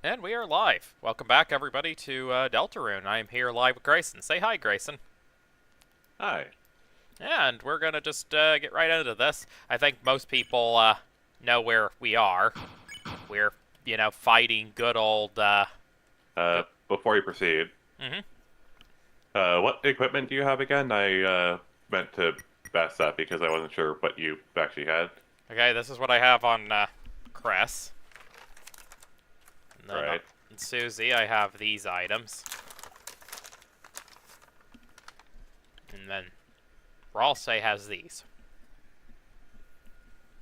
And we are live. Welcome back, everybody, to Deltarune. I am here live with Grayson. Say hi, Grayson. Hi. And we're gonna just get right into this. I think most people know where we are. We're, fighting good old. Before you proceed, Mhm. what equipment do you have again? I meant to ask that because I wasn't sure what you actually had. Okay, this is what I have on Cress. And then Right. on Susie, I have these items. And then Ralsei has these.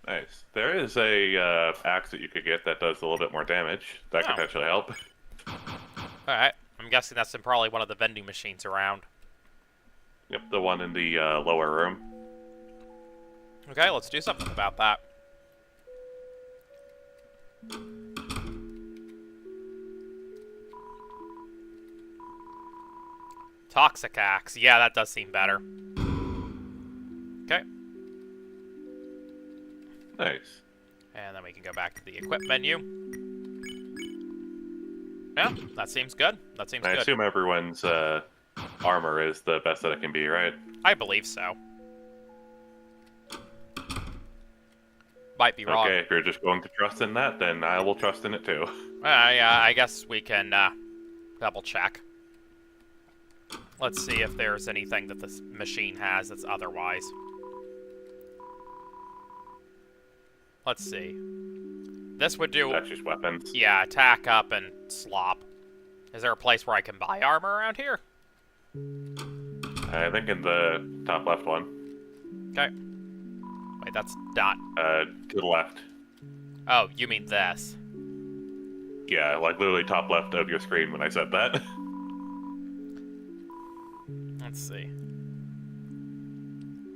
Nice. There is a axe that you could get that does a little bit more damage. That could Oh. potentially help. Alright. I'm guessing that's in probably one of the vending machines around. Yep, the one in the lower room. Okay, let's do something about that. Toxic axe. Yeah, that does seem better. Okay. Nice. And then we can go back to the equip menu. Yeah, that seems good. That seems I good. assume everyone's armor is the best that it can be, right? I believe so. Might be wrong. Okay, if you're just going to trust in that, then I will trust in it too. Yeah, I guess we can double check. Let's see if there's anything that this machine has that's otherwise. Let's see. This would do... That's just weapons. Yeah, attack up and slop. Is there a place where I can buy armor around here? I think in the top left one. Okay. Wait, that's not... To the left. Oh, you mean this. Yeah, like literally top left of your screen when I said that. Let's see.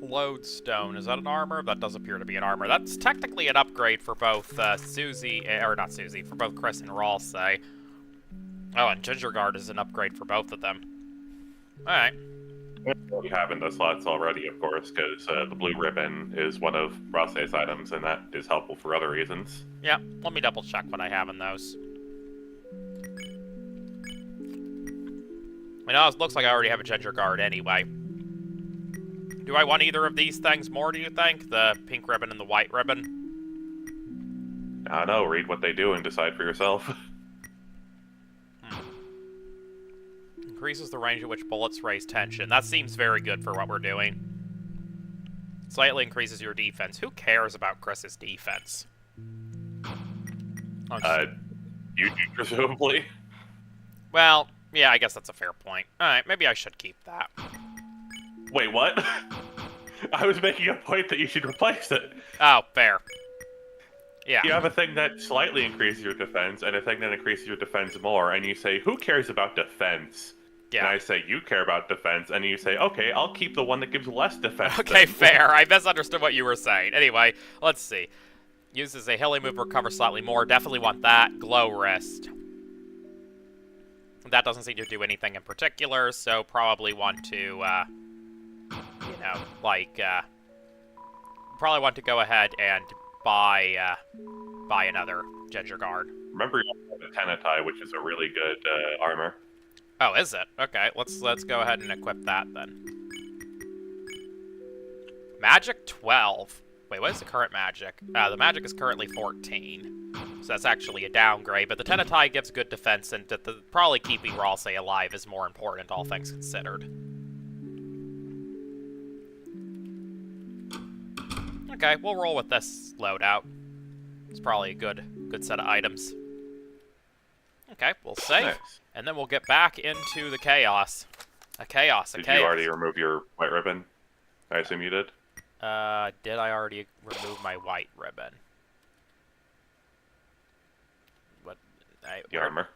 Lodestone. Is that an armor? That does appear to be an armor. That's technically an upgrade for both Susie, or not Susie, for both Chris and Ralsei. Oh, and Gingerguard is an upgrade for both of them. Alright. We have in the slots already, of course, because the blue ribbon is one of Ralsei's items, and that is helpful for other reasons. Yeah, let me double check what I have in those. I know it looks like I already have a Gingerguard anyway. Do I want either of these things more, do you think? The pink ribbon and the white ribbon? I don't know, read what they do and decide for yourself. Increases the range at which bullets raise tension. That seems very good for what we're doing. Slightly increases your defense. Who cares about Chris's defense? You presumably? Well, yeah, I guess that's a fair point. Alright, maybe I should keep that. Wait, what? I was making a point that you should replace it. Oh, fair. Yeah. You have a thing that slightly increases your defense, and a thing that increases your defense more, and you say, who cares about defense? Yeah. And I say, you care about defense, and you say, okay, I'll keep the one that gives less defense. Okay, then. fair. I misunderstood what you were saying. Anyway, let's see. Uses a hilly move, recover slightly more. Definitely want that. Glow wrist. That doesn't seem to do anything in particular, so probably want to, probably want to go ahead and buy another Gingerguard. Remember, you have the Tenetai, which is a really good armor. Oh, is it? Okay, let's go ahead and equip that then. Magic 12. Wait, what is the current magic? The magic is currently 14. So that's actually a downgrade, but the Tenetai gives good defense, and probably keeping Ralsei alive is more important, all things considered. Okay, we'll roll with this loadout. It's probably a good set of items. Okay, we'll save, Nice. and then we'll get back into the chaos. A chaos. Did you already remove your white ribbon? I assume you did. Did I already remove my white ribbon? What? The armor.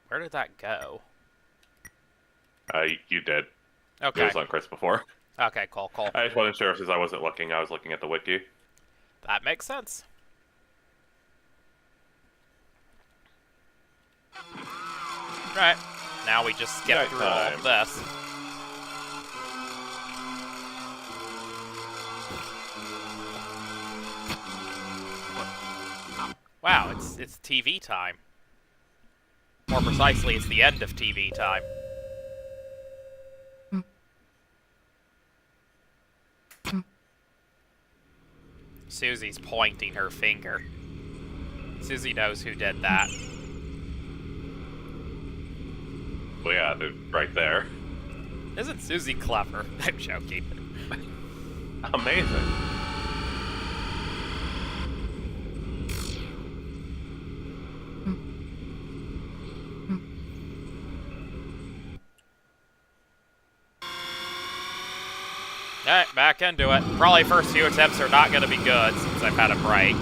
Where did that go? You did. Okay. It was on Chris before. Okay, cool. I just wasn't sure since I wasn't looking. I was looking at the wiki. That makes sense. Alright, now we just skip through all of this. Wow, it's TV time. More precisely, it's the end of TV time. Susie's pointing her finger. Susie knows who did that. Well, yeah, they're right there. Isn't Susie clever? I'm joking. Amazing. Alright, back into it. Probably first few attempts are not going to be good since I've had a break.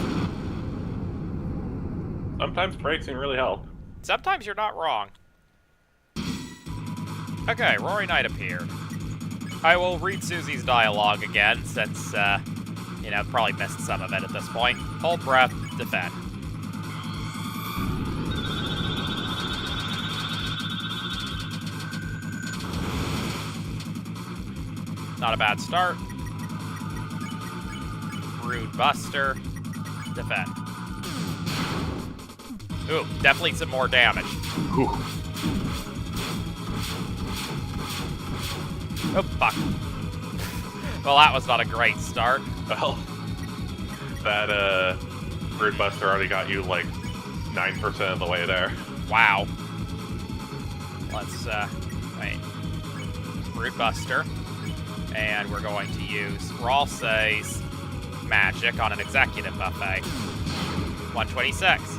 Sometimes breaks can really help. Sometimes you're not wrong. Okay, Rory Knight appeared. I will read Susie's dialogue again since, you know, probably missed some of it at this point. Hold breath, defend. Not a bad start. Rude Buster. Defend. Ooh, definitely some more damage. Ooh. Oh, fuck. Well, that was not a great start. Well, that, Rude Buster already got you, like, 9% of the way there. Wow. Let's, wait. Rude Buster. And we're going to use Ralsei's magic on an executive buffet. 126.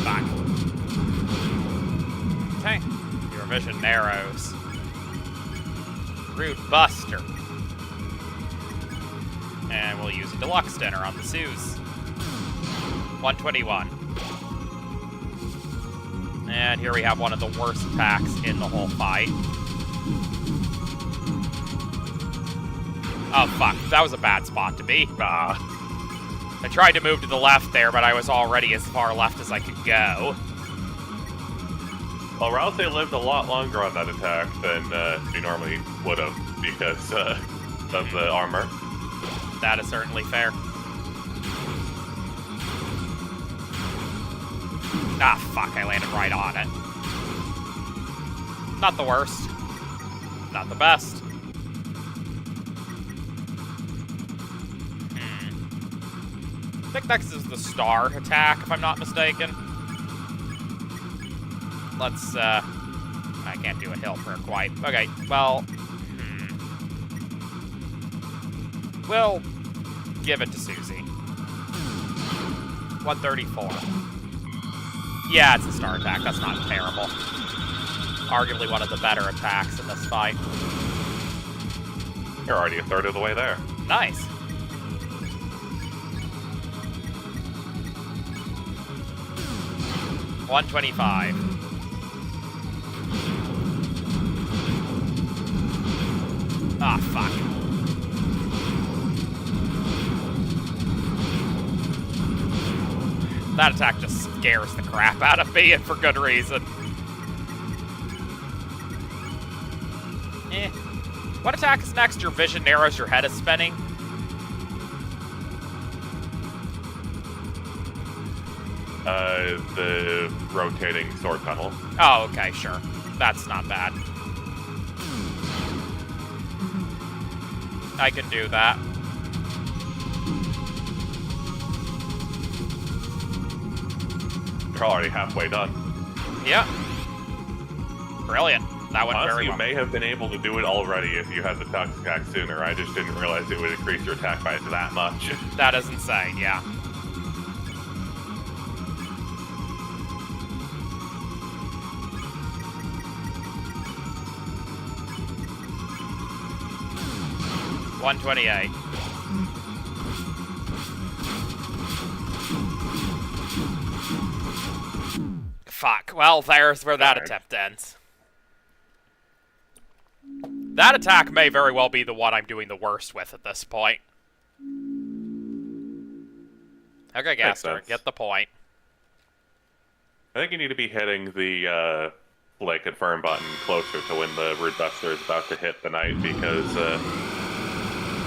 Back. Okay. Your vision narrows. Rude Buster. And we'll use a deluxe dinner on the Suze. 121. And here we have one of the worst attacks in the whole fight. Oh, fuck. That was a bad spot to be. I tried to move to the left there, but I was already as far left as I could go. Well, Rousey lived a lot longer on that attack than she normally would have because of the armor. That is certainly fair. Ah, fuck, I landed right on it. Not the worst. Not the best. I think next is the star attack, if I'm not mistaken. Let's, I can't do a hill prayer quite. Okay, well... We'll give it to Susie. 134. Yeah, it's a star attack. That's not terrible. Arguably one of the better attacks in this fight. You're already a third of the way there. Nice. $125. Ah, fuck. That attack just scares the crap out of me, and for good reason. Eh. What attack is next? Your vision narrows, your head is spinning? The rotating sword tunnel. Oh, okay, sure. That's not bad. I can do that. You're already halfway done. Yeah. Brilliant. That went Honestly, very well. you may have been able to do it already if you had the toxic attack sooner. I just didn't realize it would increase your attack by that much. That is insane, yeah. $128. Fuck. Well, there's where that attempt ends. That attack may very well be the one I'm doing the worst with at this point. Okay, Gaster, get the point. I think you need to be hitting the like confirm button closer to when the Root Buster is about to hit the knight, because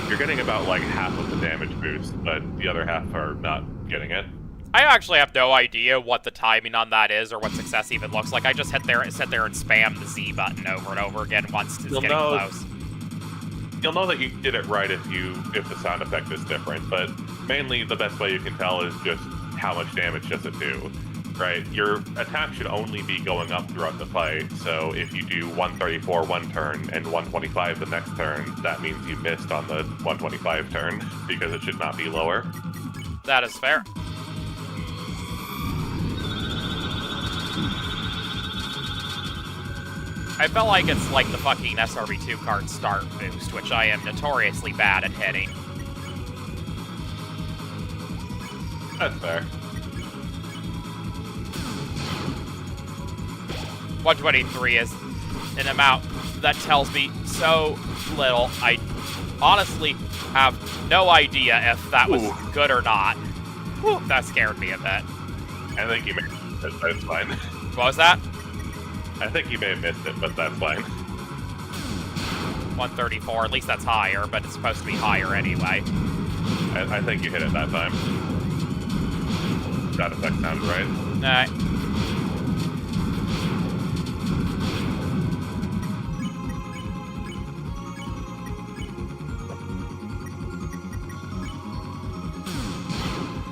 you're getting about like half of the damage boost, but the other half are not getting it. I actually have no idea what the timing on that is or what success even looks like. I just sit there and spam the Z button over and over again once it's getting close. You'll know that you did it right if the sound effect is different, but mainly the best way you can tell is just how much damage does it do, right? Your attack should only be going up throughout the fight, so if you do 134 one turn and 125 the next turn, that means you missed on the 125 turn, because it should not be lower. That is fair. I felt like it's like the fucking SRB2 card start boost, which I am notoriously bad at hitting. That's fair. 123 is an amount that tells me so little. I honestly have no idea if that was good or not. Whew, that scared me a bit. I think you may have missed it, but it's fine. What was that? I think you may have missed it, but that's fine. 134, at least that's higher, but it's supposed to be higher anyway. I think you hit it that time. That effect sounded right. Alright.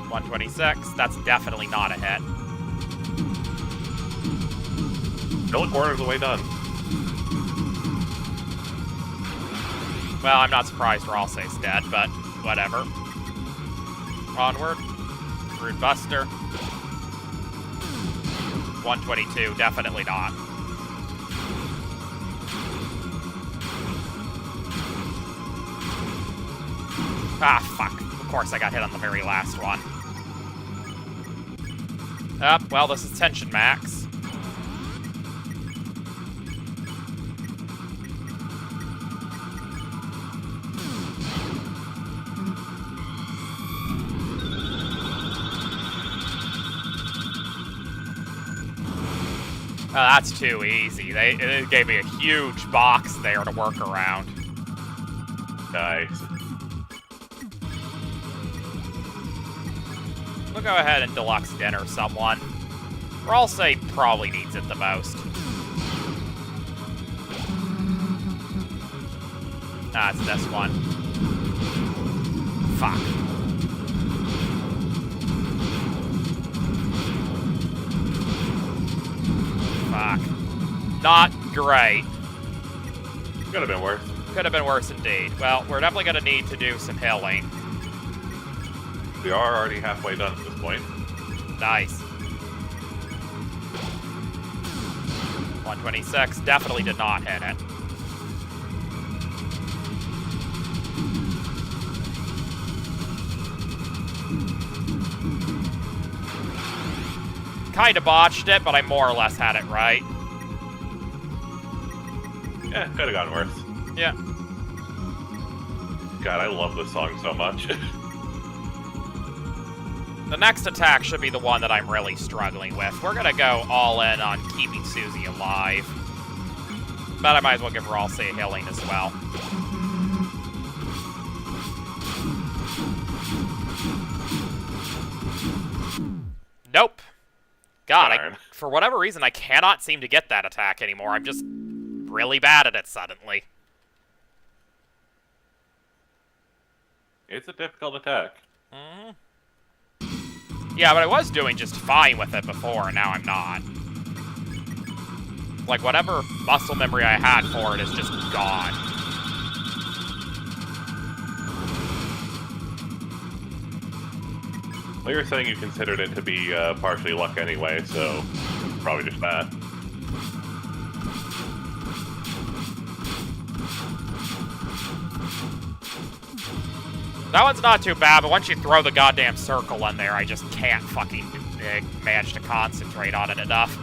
$126, that's definitely not a hit. Still a quarter of the way done. Well, I'm not surprised Ralsei's dead, but whatever. Onward. Root Buster. 122, definitely not. Ah, fuck. Of course I got hit on the very last one. Well, this is tension max. Oh, that's too easy. They gave me a huge box there to work around. Nice. We'll go ahead and deluxe dinner someone. Ralsei probably needs it the most. Ah, it's this one. Fuck. Fuck. Not great. Could have been worse. Could have been worse indeed. Well, we're definitely going to need to do some healing. We are already halfway done at this point. Nice. 126, definitely did not hit it. Kinda botched it, but I more or less had it right. Yeah, could have gotten worse. Yeah. God, I love this song so much. The next attack should be the one that I'm really struggling with. We're gonna go all in on keeping Susie alive. But I might as well give Ralsei a healing as well. Nope. God, for whatever reason, I cannot seem to get that attack anymore. I'm just really bad at it suddenly. It's a difficult attack. Mm-hmm. Yeah, but I was doing just fine with it before, and now I'm not. Like, whatever muscle memory I had for it is just gone. Well, you were saying you considered it to be partially luck anyway, so probably just that. That one's not too bad, but once you throw the goddamn circle in there, I just can't fucking manage to concentrate on it enough.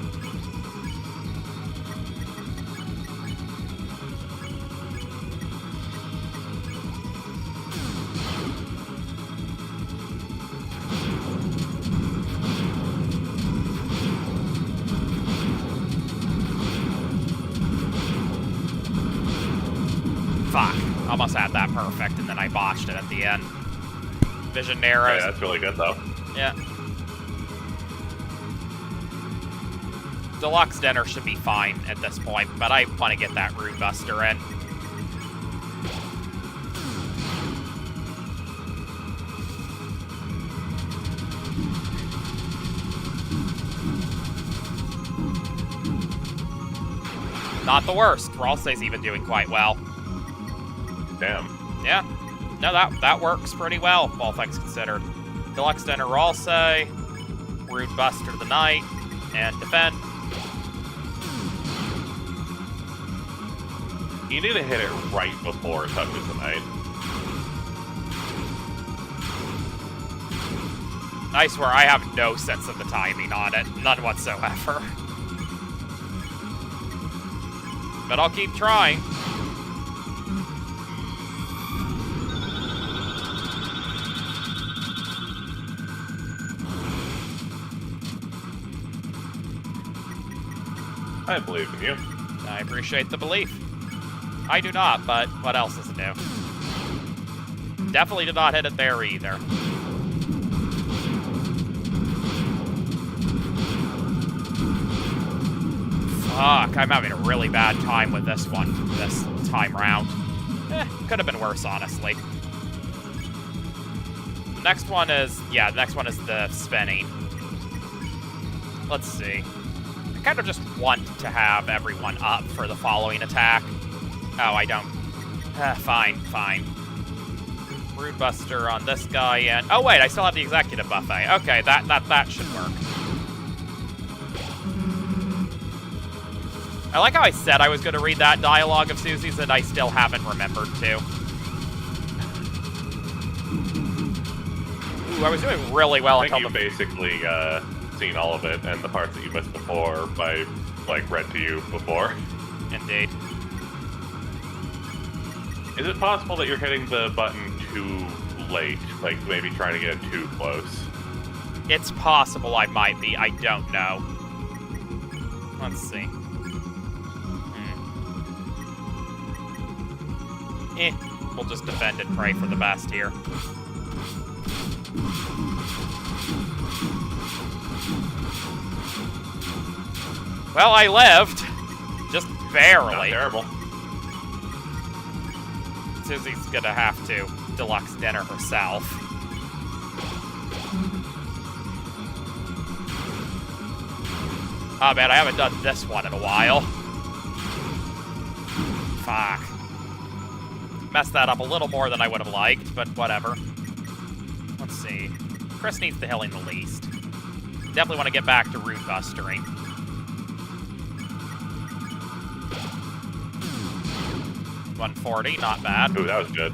Fuck. Almost had that perfect, and then I botched it at the end. Vision narrows. Yeah, that's really good, though. Yeah. Deluxe Dinner should be fine at this point, but I want to get that Rune Buster in. Not the worst. Ralsei's even doing quite well. Damn. Yeah. No, that works pretty well, all things considered. Deluxe Dinner Ralsei, Rune Buster the Knight, and Defend. You need to hit it right before it touches the knight. I swear, I have no sense of the timing on it. None whatsoever. But I'll keep trying. I believe in you. I appreciate the belief. I do not, but what else is new? Definitely did not hit it there either. Fuck, I'm having a really bad time with this one, this time round. Could have been worse, honestly. The next one is, yeah, the next one is the spinning. Let's see. I kind of just want to have everyone up for the following attack. Oh, I don't. Fine. Rune Buster on this guy, and... Oh, wait, I still have the Executive Buffet. Okay, that should work. I like how I said I was going to read that dialogue of Susie's, and I still haven't remembered to. Ooh, I was doing really well I until think you basically seen all of it, and the parts that you missed before by, like, read to you before. Indeed. Is it possible that you're hitting the button too late? Like, maybe trying to get too close? It's possible I might be. I don't know. Let's see. We'll just defend and pray for the best here. Well, I lived. Just barely. Not terrible. Susie's gonna have to deluxe dinner herself. Oh man, I haven't done this one in a while. Fuck. Messed that up a little more than I would have liked, but whatever. Let's see. Chris needs the healing the least. Definitely want to get back to Rune Bustering. $140, not bad. Ooh, that was good.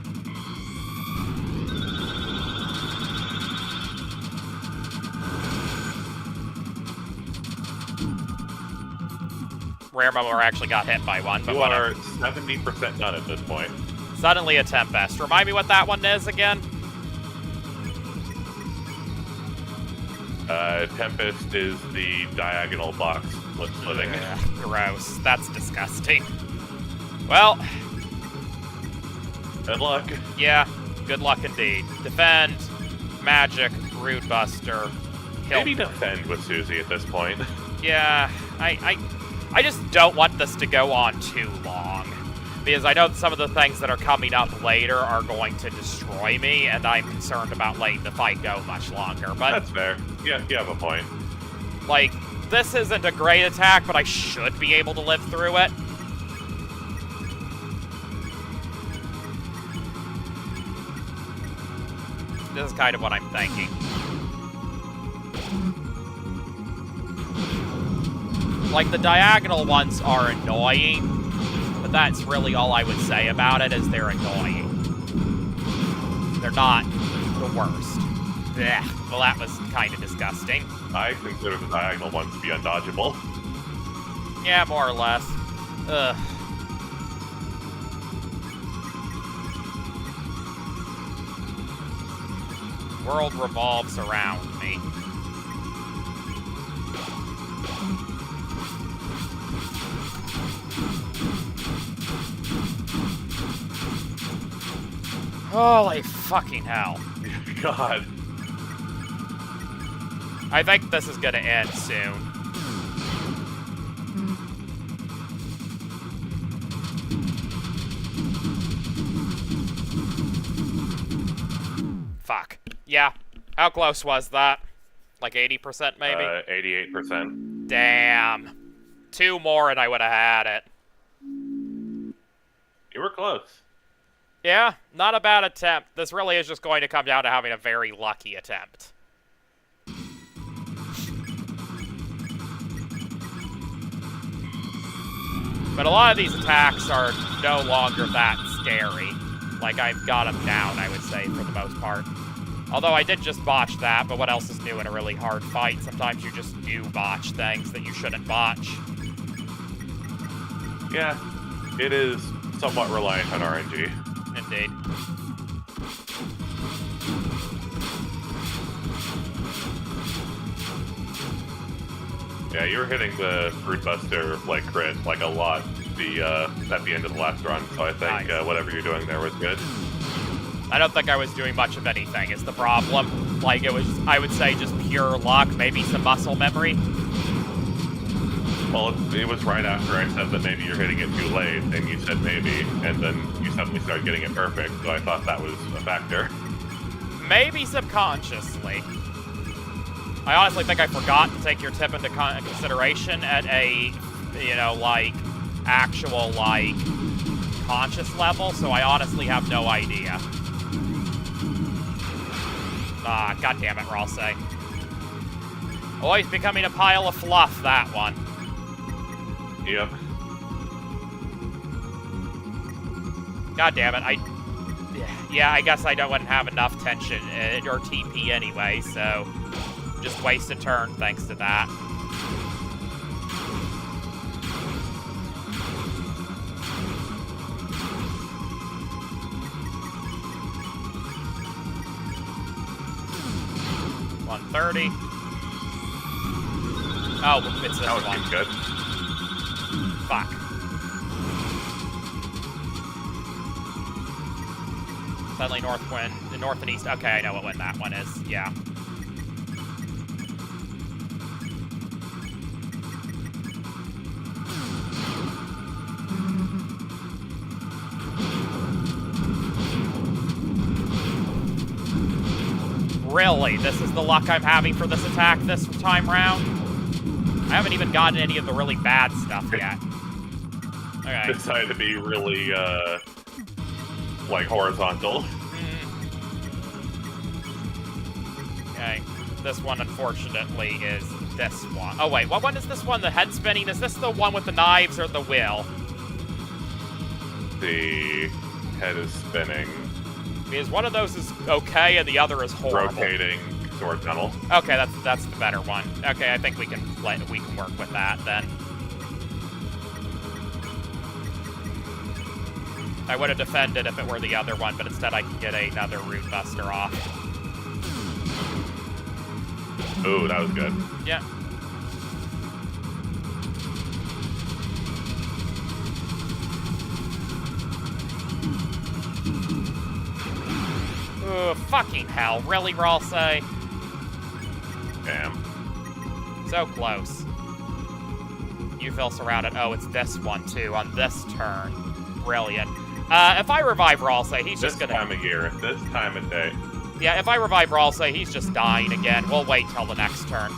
Rare Momo actually got hit by one, but you whatever. are 70% done at this point. Suddenly a Tempest. Remind me what that one is again? Tempest is the diagonal box splitting. Gross. That's disgusting. Well, Good luck. yeah, good luck indeed. Defend, Magic, Rune Buster, Hill. Maybe defend with Susie at this point. Yeah, I just don't want this to go on too long. Because I know that some of the things that are coming up later are going to destroy me, and I'm concerned about letting the fight go much longer. But That's fair. Yeah, you have a point. like, this isn't a great attack, but I should be able to live through it. This is kind of what I'm thinking. Like, the diagonal ones are annoying, but that's really all I would say about it, is they're annoying. They're not the worst. Blech. Well, that was kind of disgusting. I consider the diagonal ones to be undodgeable. Yeah, more or less. Ugh. World revolves around me. Holy fucking hell. God. I think this is gonna end soon. Fuck. Yeah. How close was that? Like 80% maybe? 88%. Damn. 2 more and I would have had it. You were close. Yeah, not a bad attempt. This really is just going to come down to having a very lucky attempt. But a lot of these attacks are no longer that scary. Like, I've got them down, I would say, for the most part. Although I did just botch that, but what else is new in a really hard fight? Sometimes you just do botch things that you shouldn't botch. Yeah, it is somewhat reliant on RNG. Indeed. Yeah, you were hitting the Fruit Buster like crit like a lot at the end of the last run, so I think Nice. Whatever you're doing there was good. I don't think I was doing much of anything, is the problem. Like, it was, I would say, just pure luck, maybe some muscle memory. Well, it was right after I said that maybe you're hitting it too late, and you said maybe, and then you suddenly started getting it perfect, so I thought that was a factor. Maybe subconsciously. I honestly think I forgot to take your tip into consideration at a, you know, like, actual, like, conscious level, so I honestly have no idea. Ah, goddammit, Ralsei. Always becoming a pile of fluff, that one. Yep. God damn it, yeah, I guess I wouldn't have enough tension or TP anyway, so just waste a turn thanks to that. $130. Oh, it's this That was one. good. Fuck. Suddenly north wind, the north and east. Okay, I know what wind that one is. Yeah. Really? This is the luck I'm having for this attack this time round? I haven't even gotten any of the really bad stuff yet. Okay. Decided to be really, like, horizontal. Okay. This one, unfortunately, is this one. Oh, wait. What one is this one? The head spinning? Is this the one with the knives or the wheel? The head is spinning. Because one of those is okay and the other is horrible. Rotating sword tunnel. Okay, that's the better one. Okay, I think we can work with that then. I would have defended if it were the other one, but instead I can get another Root Buster off. Ooh, that was good. Yeah. Ooh, fucking hell. Really, Ralsei? Damn. So close. You feel surrounded. Oh, it's this one, too, on this turn. Brilliant. If I revive Ralsei, he's just gonna... This time of year, this time of day. Yeah, if I revive Ralsei, he's just dying again. We'll wait till the next turn.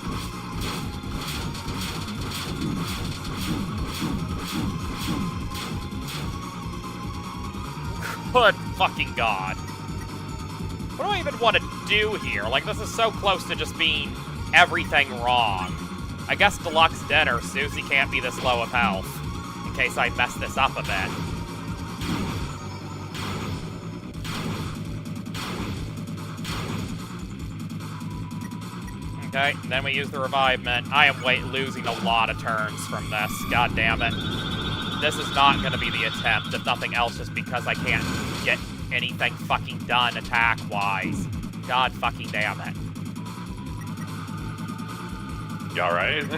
Good fucking god. What do I even want to do here? Like, this is so close to just being everything wrong. I guess Deluxe Dinner, Susie can't be this low of health. In case I mess this up a bit. Okay, then we use the revivement. I am losing a lot of turns from this. God damn it. This is not going to be the attempt, if nothing else, just because I can't get anything fucking done attack-wise. God fucking damn it. You alright?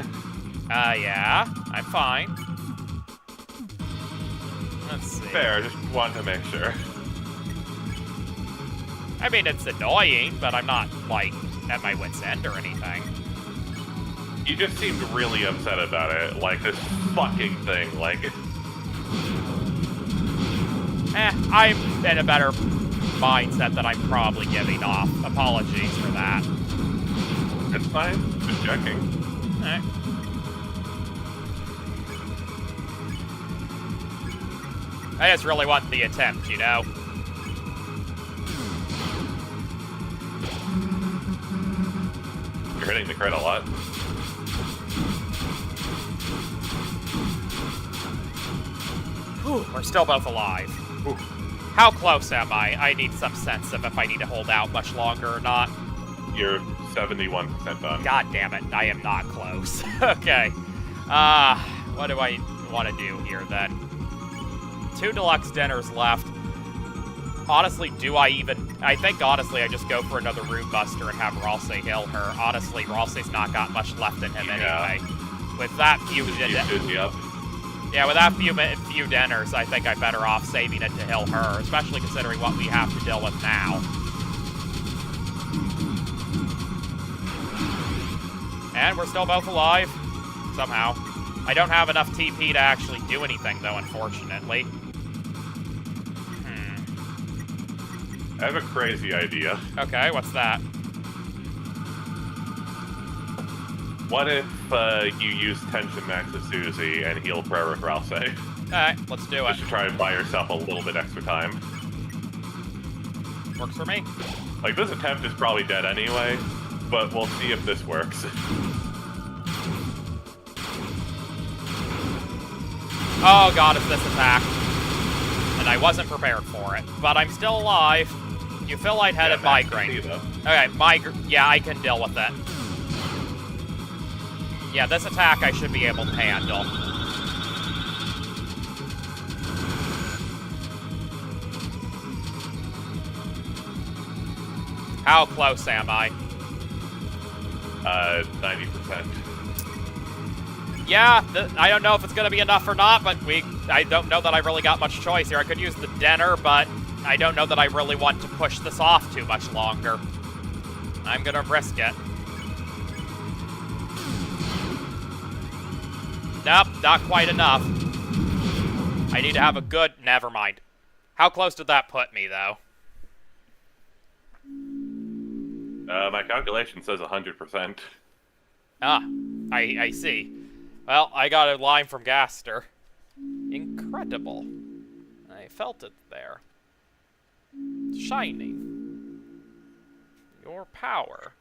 Yeah. I'm fine. Let's see. Fair, just wanted to make sure. I mean, it's annoying, but I'm not, like, at my wit's end or anything. You just seemed really upset about it, like this fucking thing, like... I'm in a better mindset that I'm probably giving off. Apologies for that. It's fine, just checking. Alright. I just really want the attempt, you know? You're hitting the crit a lot. Whew, we're still both alive. Ooh. How close am I? I need some sense of if I need to hold out much longer or not. You're 71% done. God damn it, I am not close. Okay. What do I want to do here, then? 2 deluxe dinners left. Honestly, I think, honestly, I just go for another Rune Buster and have Ralsei heal her. Honestly, Ralsei's not got much left in him anyway. With that few... Yeah, with that few dinners, I think I'm better off saving it to heal her, especially considering what we have to deal with now. And we're still both alive. Somehow. I don't have enough TP to actually do anything, though, unfortunately. I have a crazy idea. Okay, what's that? What if you use Tension Max with Susie and heal Prayer with Ralsei? Alright, let's do it. Just to try and buy yourself a little bit extra time. Works for me. Like, this attempt is probably dead anyway, but we'll see if this works. Oh god, it's this attack. And I wasn't prepared for it. But I'm still alive. You feel lightheaded, migraine. Okay, yeah, I can deal with it. Yeah, this attack I should be able to handle. How close am I? 90%. Yeah, I don't know if it's going to be enough or not, but I don't know that I really got much choice here. I could use the dinner, but I don't know that I really want to push this off too much longer. I'm going to risk it. Nope, not quite enough. I need to have a good... Never mind. How close did that put me, though? My calculation says 100%. Ah, I see. Well, I got a line from Gaster. Incredible. I felt it there. Shining. Your power.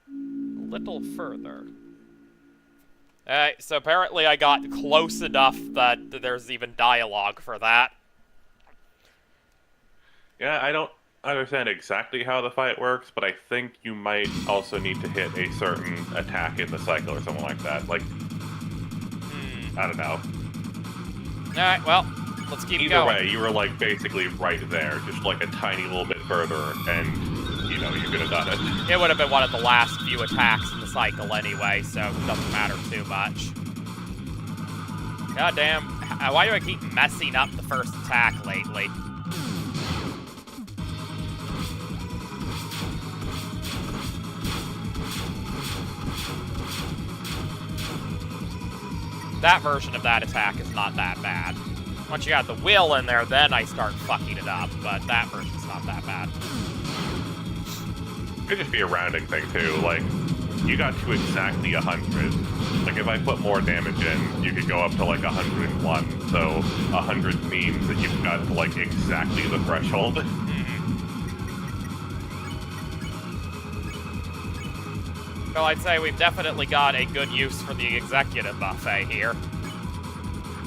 A little further. So apparently I got close enough that there's even dialogue for that. Yeah, I don't understand exactly how the fight works, but I think you might also need to hit a certain attack in the cycle or something like that. Like, I don't know. Alright, well, let's keep going. Either way, you were, like, basically right there, just, like, a tiny little bit further, and, you know, you could have done it. It would have been one of the last few attacks in the cycle anyway, so it doesn't matter too much. God damn, why do I keep messing up the first attack lately? That version of that attack is not that bad. Once you got the wheel in there, then I start fucking it up, but that version's not that bad. Could just be a rounding thing, too. Like, you got to exactly 100. Like, if I put more damage in, you could go up to, like, 101. So, 100 means that you've got to, like, exactly the threshold. Well, I'd say we've definitely got a good use for the executive buffet here.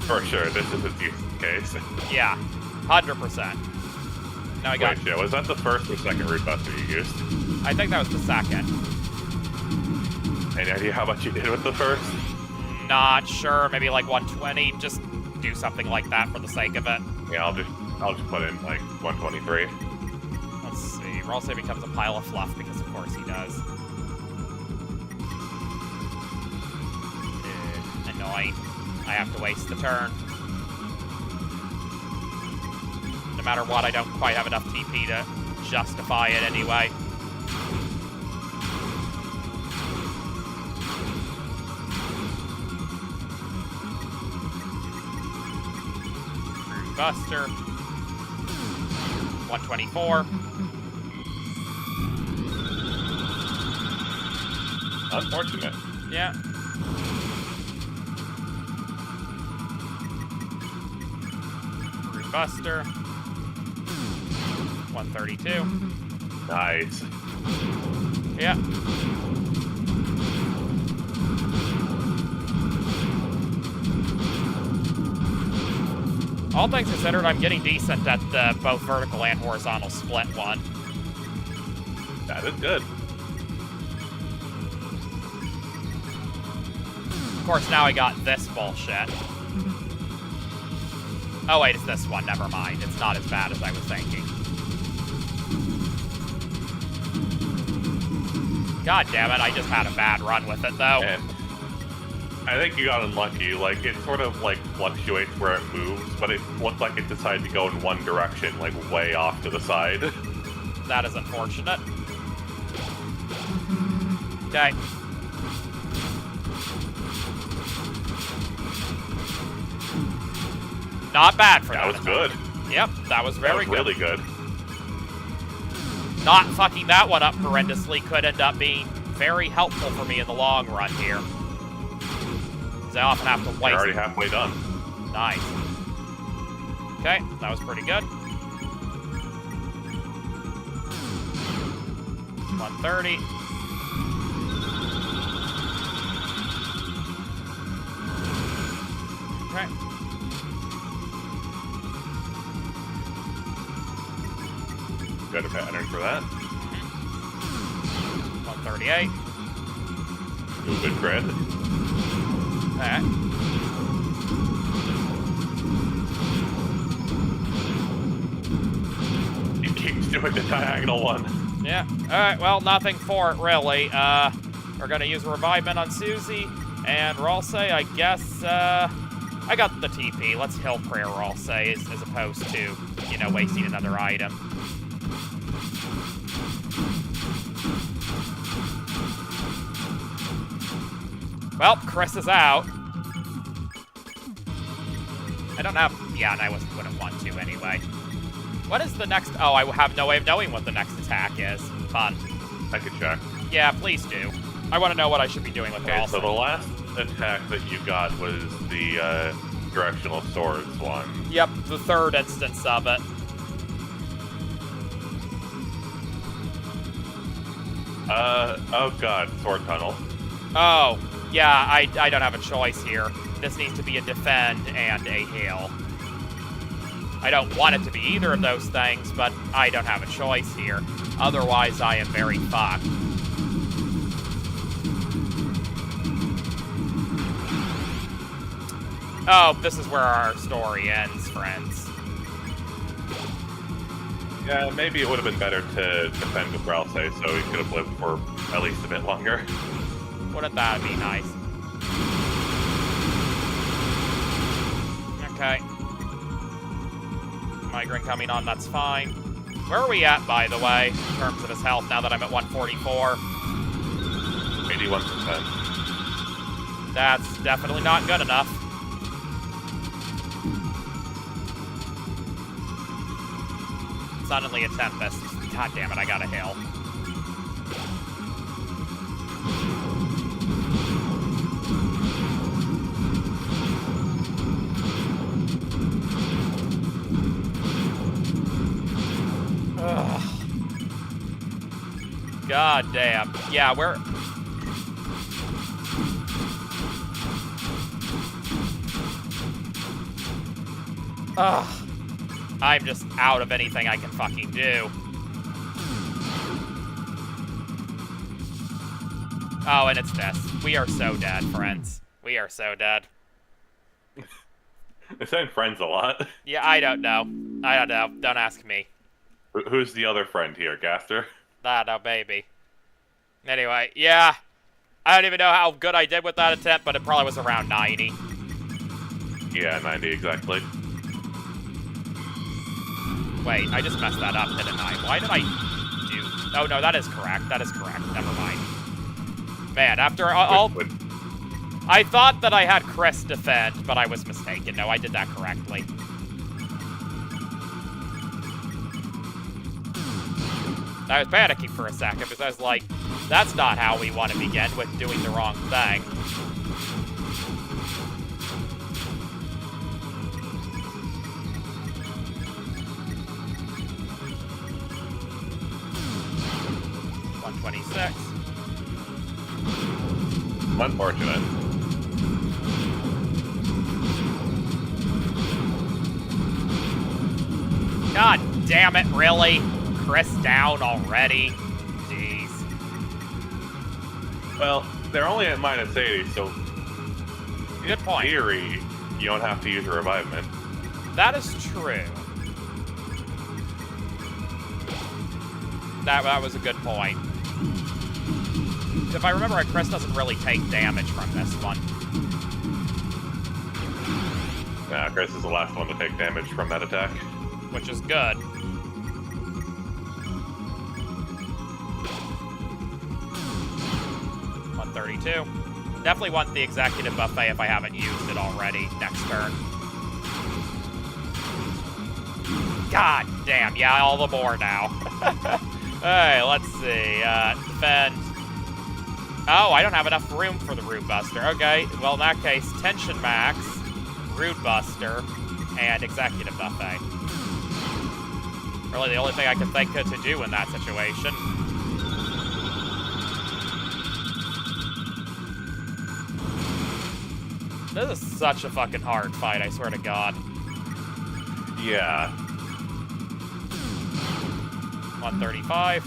For sure, this is its use case. Yeah, 100%. Now I got... Wait, Joe, was that the first or second root buster you used? I think that was the second. Any idea how much you did with the first? Not sure, maybe like 120. Just do something like that for the sake of it. Yeah, I'll just put in like 123. Let's see. Ralsei becomes a pile of fluff because of course he does. Annoying. I have to waste the turn. No matter what, I don't quite have enough TP to justify it anyway. Buster. 124. Unfortunate. Yeah. Buster. 132. Nice. Yeah. All things considered, I'm getting decent at both vertical and horizontal split one. That is good. Of course, now I got this bullshit. Oh wait, it's this one. Never mind. It's not as bad as I was thinking. God damn it, I just had a bad run with it, though. And I think you got unlucky. Like, it sort of, like, fluctuates where it moves, but it looked like it decided to go in one direction, like, way off to the side. That is unfortunate. Okay. Not bad for that. That was good. Yep, that was very good. Really good. Not fucking that one up horrendously could end up being very helpful for me in the long run here. Because I often have to waste. You're already halfway done. Nice. Okay, that was pretty good. 130. Okay. Better pattern for that. 138. Ooh, good crit. Alright. He keeps doing the diagonal one. Yeah. Alright, well, nothing for it, really. We're gonna use a revivement on Susie, and Ralse, I guess, I got the TP. Let's heal prayer Ralse, as opposed to, you know, wasting another item. Well, Chris is out. I don't have... Yeah, and I wouldn't want to anyway. What is the next... Oh, I have no way of knowing what the next attack is. Fun. I could check. Yeah, please do. I want to know what I should be doing with it Okay, also. so the last attack that you got was the directional swords one. Yep, the third instance of it. Oh god, sword tunnel. Oh, yeah, I don't have a choice here. This needs to be a defend and a heal. I don't want it to be either of those things, but I don't have a choice here. Otherwise, I am very fucked. Oh, this is where our story ends, friends. Yeah, maybe it would have been better to defend with Ralse, so he could have lived for at least a bit longer. Wouldn't that be nice? Okay. Migraine coming on, that's fine. Where are we at, by the way, in terms of his health, now that I'm at 144? 81%. That's definitely not good enough. Suddenly a Tempest. God damn it, I got a heal. Ugh. God damn. Yeah, we're... Ugh. I'm just out of anything I can fucking do. Oh, and it's this. We are so dead, friends. We are so dead. They're saying friends a lot. Yeah, I don't know. I don't know. Don't ask me. Who's the other friend here, Gaster? Ah, no, baby. Anyway, yeah. I don't even know how good I did with that attempt, but it probably was around 90. Yeah, 90 exactly. Wait, I just messed that up, didn't I? Why did I do... Oh, no, that is correct. That is correct. Never mind. Man, after all... I thought that I had Chris defend, but I was mistaken. No, I did that correctly. I was panicking for a second, because I was like, that's not how we want to begin, with doing the wrong thing. $126. Unfortunate. God damn it, really? Chris down already? Jeez. Well, they're only at -80, so Good point. in theory, you don't have to use a revivement. That is true. That was a good point. If I remember right, Chris doesn't really take damage from this one. Nah, Chris is the last one to take damage from that attack. Which is good. $132. Definitely want the executive buffet if I haven't used it already next turn. God damn, yeah, all the more now. Alright, let's see. Defend. Oh, I don't have enough room for the Root Buster. Okay, well, in that case, Tension Max, Root Buster, and Executive Buffet. Really the only thing I can think of to do in that situation. This is such a fucking hard fight, I swear to God. Yeah. 135.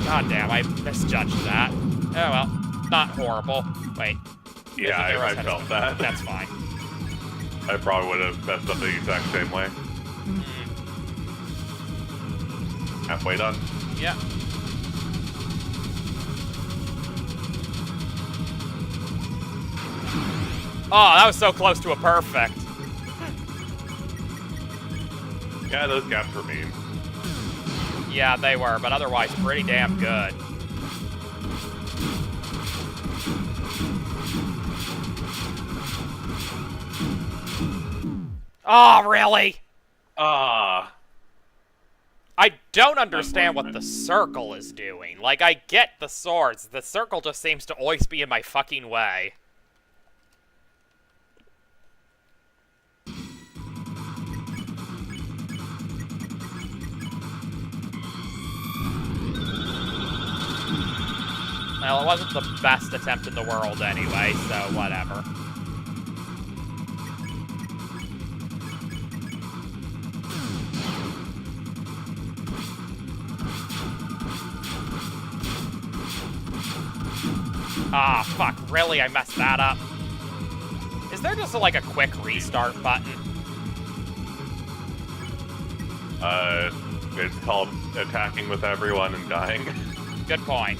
God damn, I misjudged that. Oh well, not horrible. Wait. Yeah, I felt that. That's fine. I probably would have messed up the exact same way. Halfway done. Yeah. Oh, that was so close to a perfect. Yeah, those gaps were mean. Yeah, they were, but otherwise pretty damn good. Oh, really? I don't understand what the circle is doing. Like, I get the swords. The circle just seems to always be in my fucking way. Well, it wasn't the best attempt in the world anyway, so whatever. Ah, fuck, really? I messed that up. Is there just like a quick restart button? It's called attacking with everyone and dying. Good point.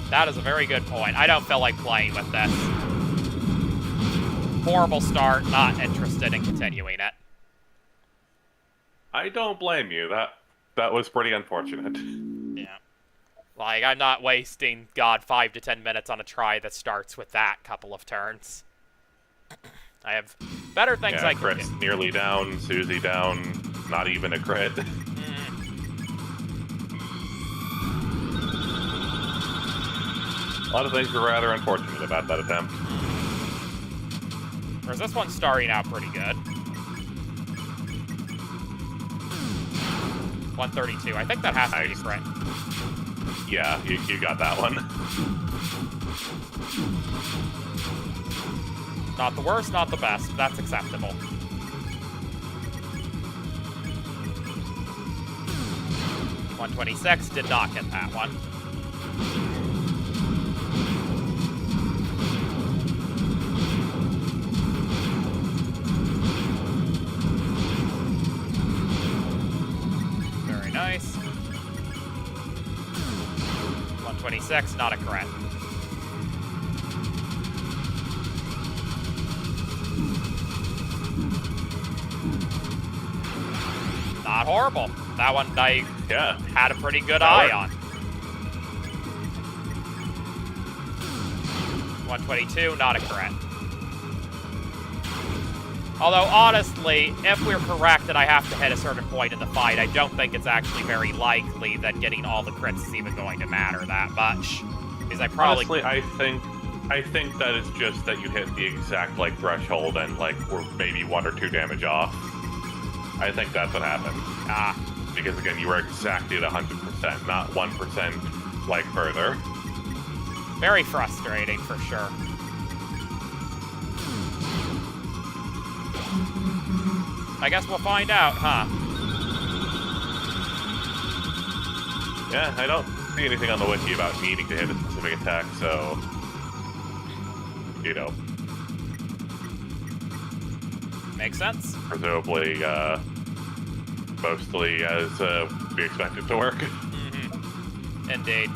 That is a very good point. I don't feel like playing with this. Horrible start, not interested in continuing it. I don't blame you. That was pretty unfortunate. Yeah. Like, I'm not wasting, God, 5 to 10 minutes on a try that starts with that couple of turns. I have better things I can Chris do. nearly down, Susie down, not even a crit. A lot of things were rather unfortunate about that attempt. Whereas this one's starting out pretty good. 132. I think that has to be crit. Yeah, you got that one. Not the worst, not the best. That's acceptable. $126 did not get that one. Very nice. 126, not a crit. not horrible. That one I had a pretty good eye on. 122, not a crit. Although, honestly, if we're correct that I have to hit a certain point in the fight, I don't think it's actually very likely that getting all the crits is even going to matter that much. Because I probably... Honestly, I think that it's just that you hit the exact, like, threshold and, like, we're maybe 1 or 2 damage off. I think that's what happened. Because, again, you were exactly at 100%, not 1%, like, further. Very frustrating, for sure. I guess we'll find out, huh? Yeah, I don't see anything on the wiki about needing to hit a specific attack, so... you know. Makes sense. Presumably, mostly as we expect it to work. Mm-hmm. Indeed.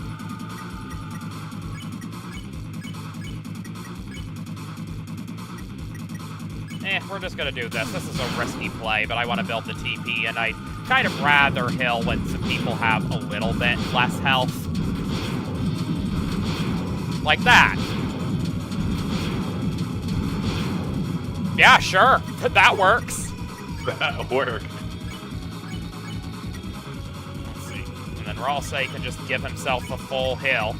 We're just gonna do this. This is a risky play, but I want to build the TP, and I'd kind of rather heal when some people have a little bit less health. Like that. Yeah, sure. That works. That worked. Let's see. And then Ralsei can just give himself a full heal.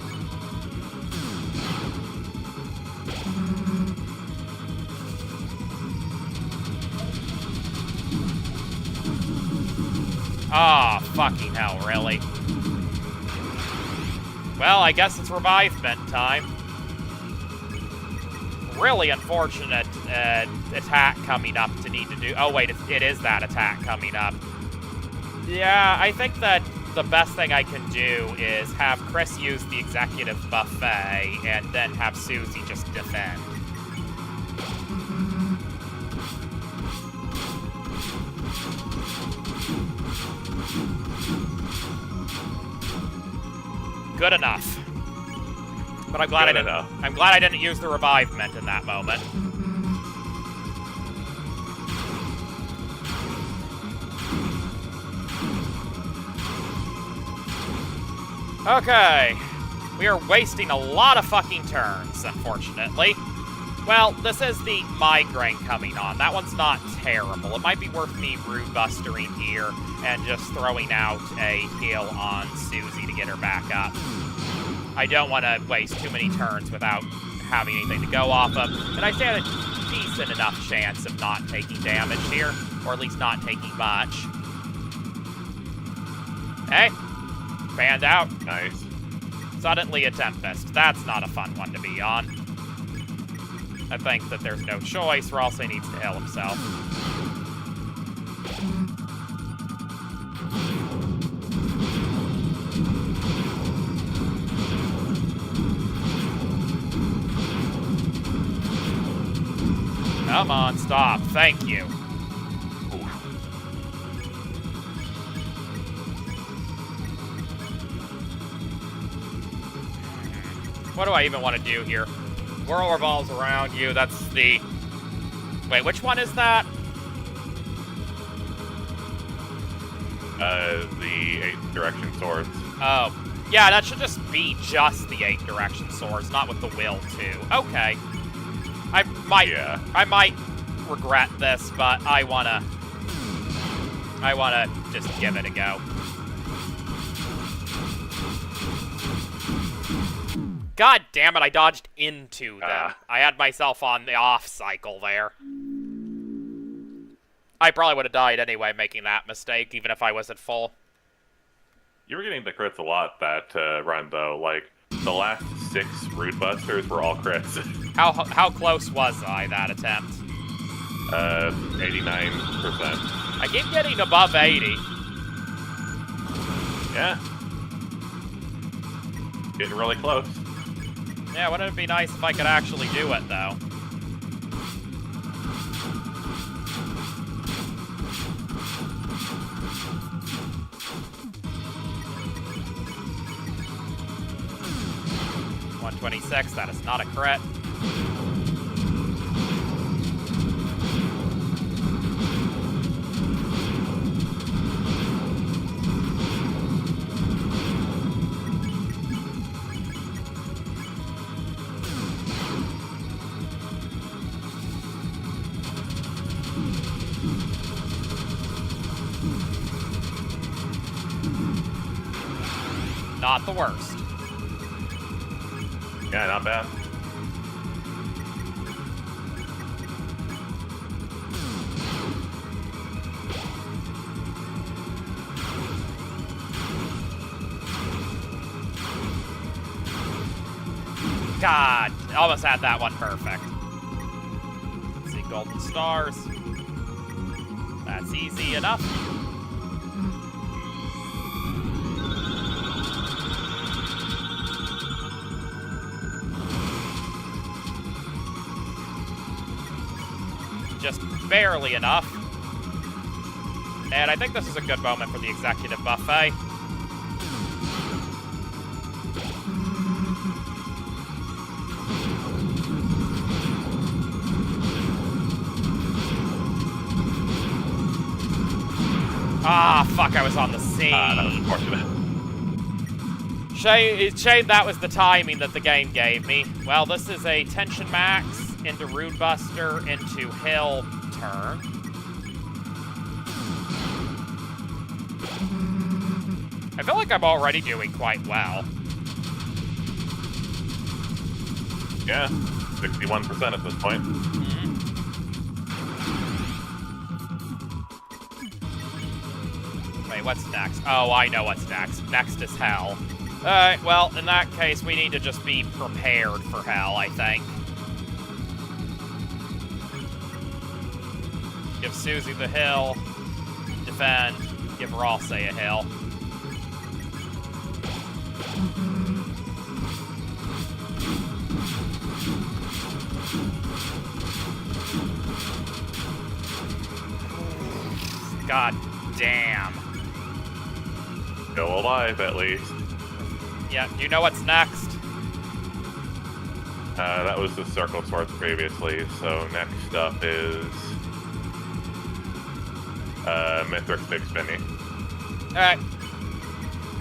Ah, oh, fucking hell, really? Well, I guess it's revivement time. Really unfortunate attack coming up to need to do... Oh, wait, it is that attack coming up. Yeah, I think that the best thing I can do is have Chris use the executive buffet and then have Susie just defend. Good enough. But I'm glad I'm glad I didn't use the revivement in that moment. Okay. We are wasting a lot of fucking turns, unfortunately. Well, this is the migraine coming on. That one's not terrible. It might be worth me root-bustering here and just throwing out a heal on Susie to get her back up. I don't want to waste too many turns without having anything to go off of. And I stand a decent enough chance of not taking damage here, or at least not taking much. Hey, fanned out. Nice. Suddenly a Tempest. That's not a fun one to be on. I think that there's no choice. Ralsei needs to heal himself. Come on, stop. Thank you. What do I even want to do here? Whirl revolves around you. That's the... Wait, which one is that? The 8 direction swords. Oh. Yeah, that should just be just the 8 direction swords, not with the will, too. Okay. I might regret this, but I wanna just give it a go. God damn it, I dodged into them. I had myself on the off cycle there. I probably would have died anyway making that mistake, even if I was at full. You were getting the crits a lot that run, though. Like, the last 6 root busters were all crits. How close was I that attempt? 89%. I keep getting above 80. Yeah. Getting really close. Yeah, wouldn't it be nice if I could actually do it, though? $126, that is not a crit. not the worst. Yeah, not bad. God, almost had that one perfect. Let's see, golden stars. That's easy enough. Just barely enough. And I think this is a good moment for the executive buffet. Ah, fuck, I was on the scene. That was unfortunate. Shame that was the timing that the game gave me. Well, this is a tension max into Rune Buster into Hill turn. I feel like I'm already doing quite well. Yeah, 61% at this point. Wait, what's next? Oh, I know what's next. Next is Hell. Alright, well, in that case, we need to just be prepared for Hell, I think. Give Susie the hill. Defend. Give Rosse a hill. God damn. Still alive, at least. Yeah, do you know what's next? That was the Circle Swords previously, so next up is Mithrix Big Spinny. Alright.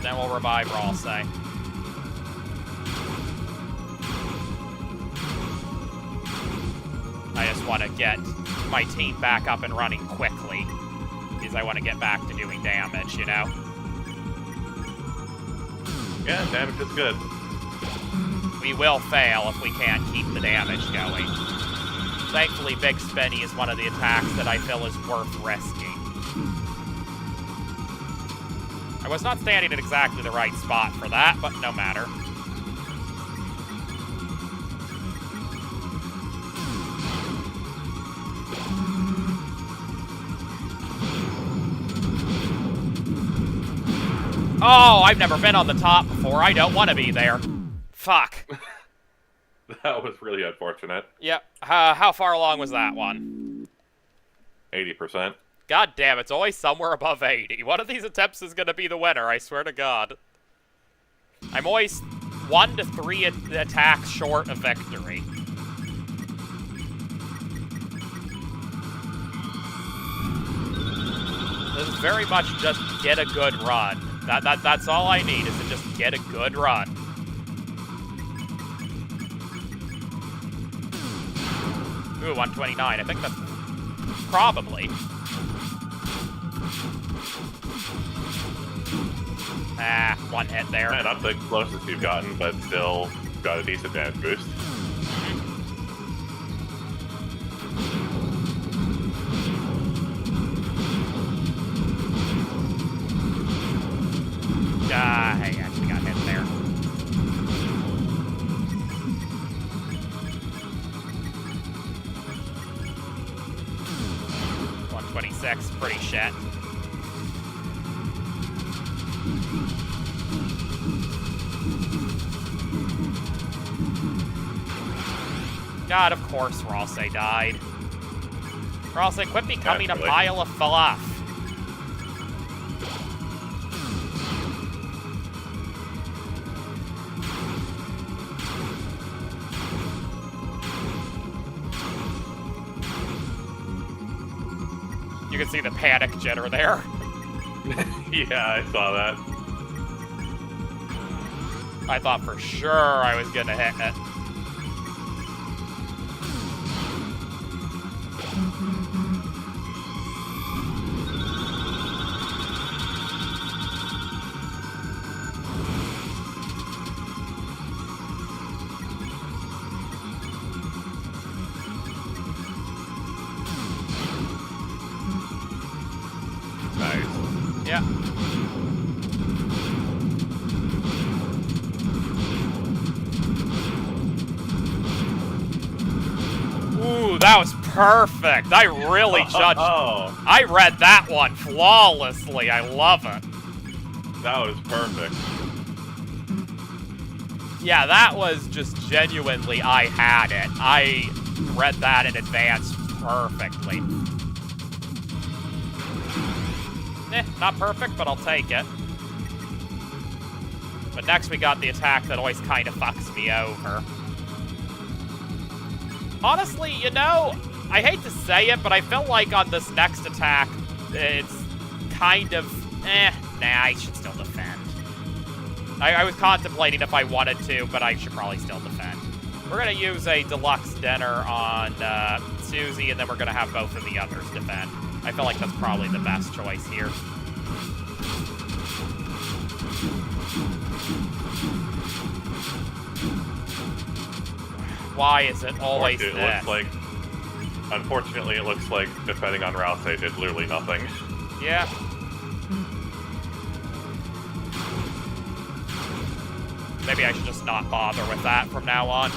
Then we'll revive Rosse. I just want to get my team back up and running quickly. Because I want to get back to doing damage, you know? Yeah, damage is good. We will fail if we can't keep the damage going. Thankfully, Big Spinny is one of the attacks that I feel is worth risking. I was not standing at exactly the right spot for that, but no matter. Oh, I've never been on the top before. I don't want to be there. Fuck. That was really unfortunate. Yep. How far along was that one? 80%. God damn, it's always somewhere above 80. One of these attempts is going to be the winner, I swear to God. I'm always 1 to 3 attacks short of victory. This is very much just get a good run. That's all I need, is to just get a good run. Ooh, 129. I think that's probably. Ah, one hit there. Man, not the closest you've gotten, but still got a decent damage boost. I actually got hit there. $126, pretty shit. God, of course Rosse died. Rosse, quit becoming a pile of fluff. You can see the panic jitter there. Yeah, I saw that. I thought for sure I was gonna hit it. that was perfect. I really judged. Oh, I read that one flawlessly. I love it. that was perfect. Yeah, that was just genuinely, I had it. I read that in advance perfectly. Not perfect, but I'll take it. But next we got the attack that always kind of fucks me over. Honestly, you know, I hate to say it, but I feel like on this next attack, it's kind of, nah, I should still defend. I was contemplating if I wanted to, but I should probably still defend. We're gonna use a deluxe dinner on Susie, and then we're gonna have both of the others defend. I feel like that's probably the best choice here. Why is it always this? Unfortunately, it looks like defending on Rouse did literally nothing. Yeah. Maybe I should just not bother with that from now on.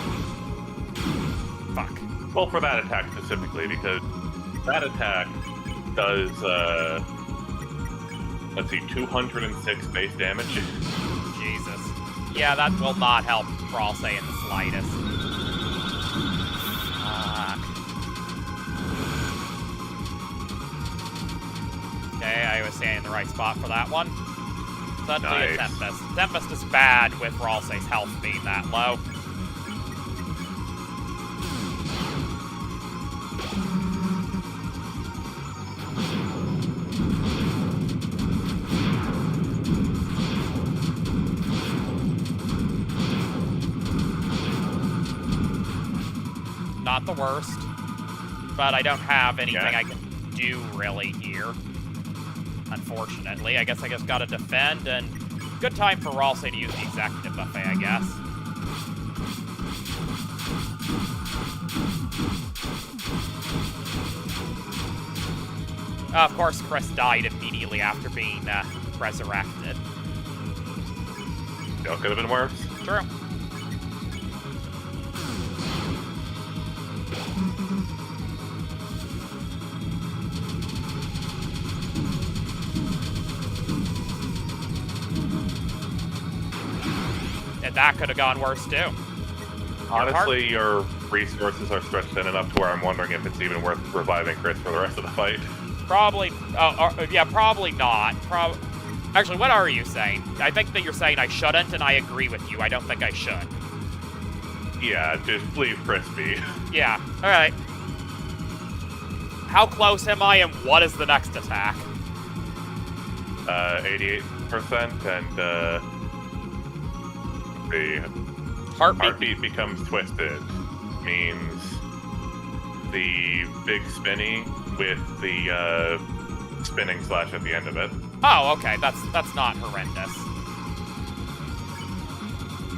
Fuck. Well, for that attack specifically, because that attack does, let's see, 206 base damage. Jesus. Yeah, that will not help Ralse in the slightest. Okay, I was standing in the right spot for that one. Suddenly a Tempest. Tempest is bad with Ralse's health being that low. Not the worst, but I don't have anything I can do really here. Unfortunately, I guess I just gotta defend, and good time for Ralse to use the executive buffet, I guess. Of course, Chris died immediately after being resurrected. It could have been worse. True. That could have gone worse, too. Honestly, your resources are stretched thin enough to where I'm wondering if it's even worth reviving Chris for the rest of the fight. Probably, yeah, probably not. Actually, what are you saying? I think that you're saying I shouldn't, and I agree with you. I don't think I should. Yeah, just leave Chris be. Yeah, alright. How close am I, and what is the next attack? 88%, and, the heartbeat becomes twisted, means the big spinny with the spinning slash at the end of it. Oh, okay, that's not horrendous.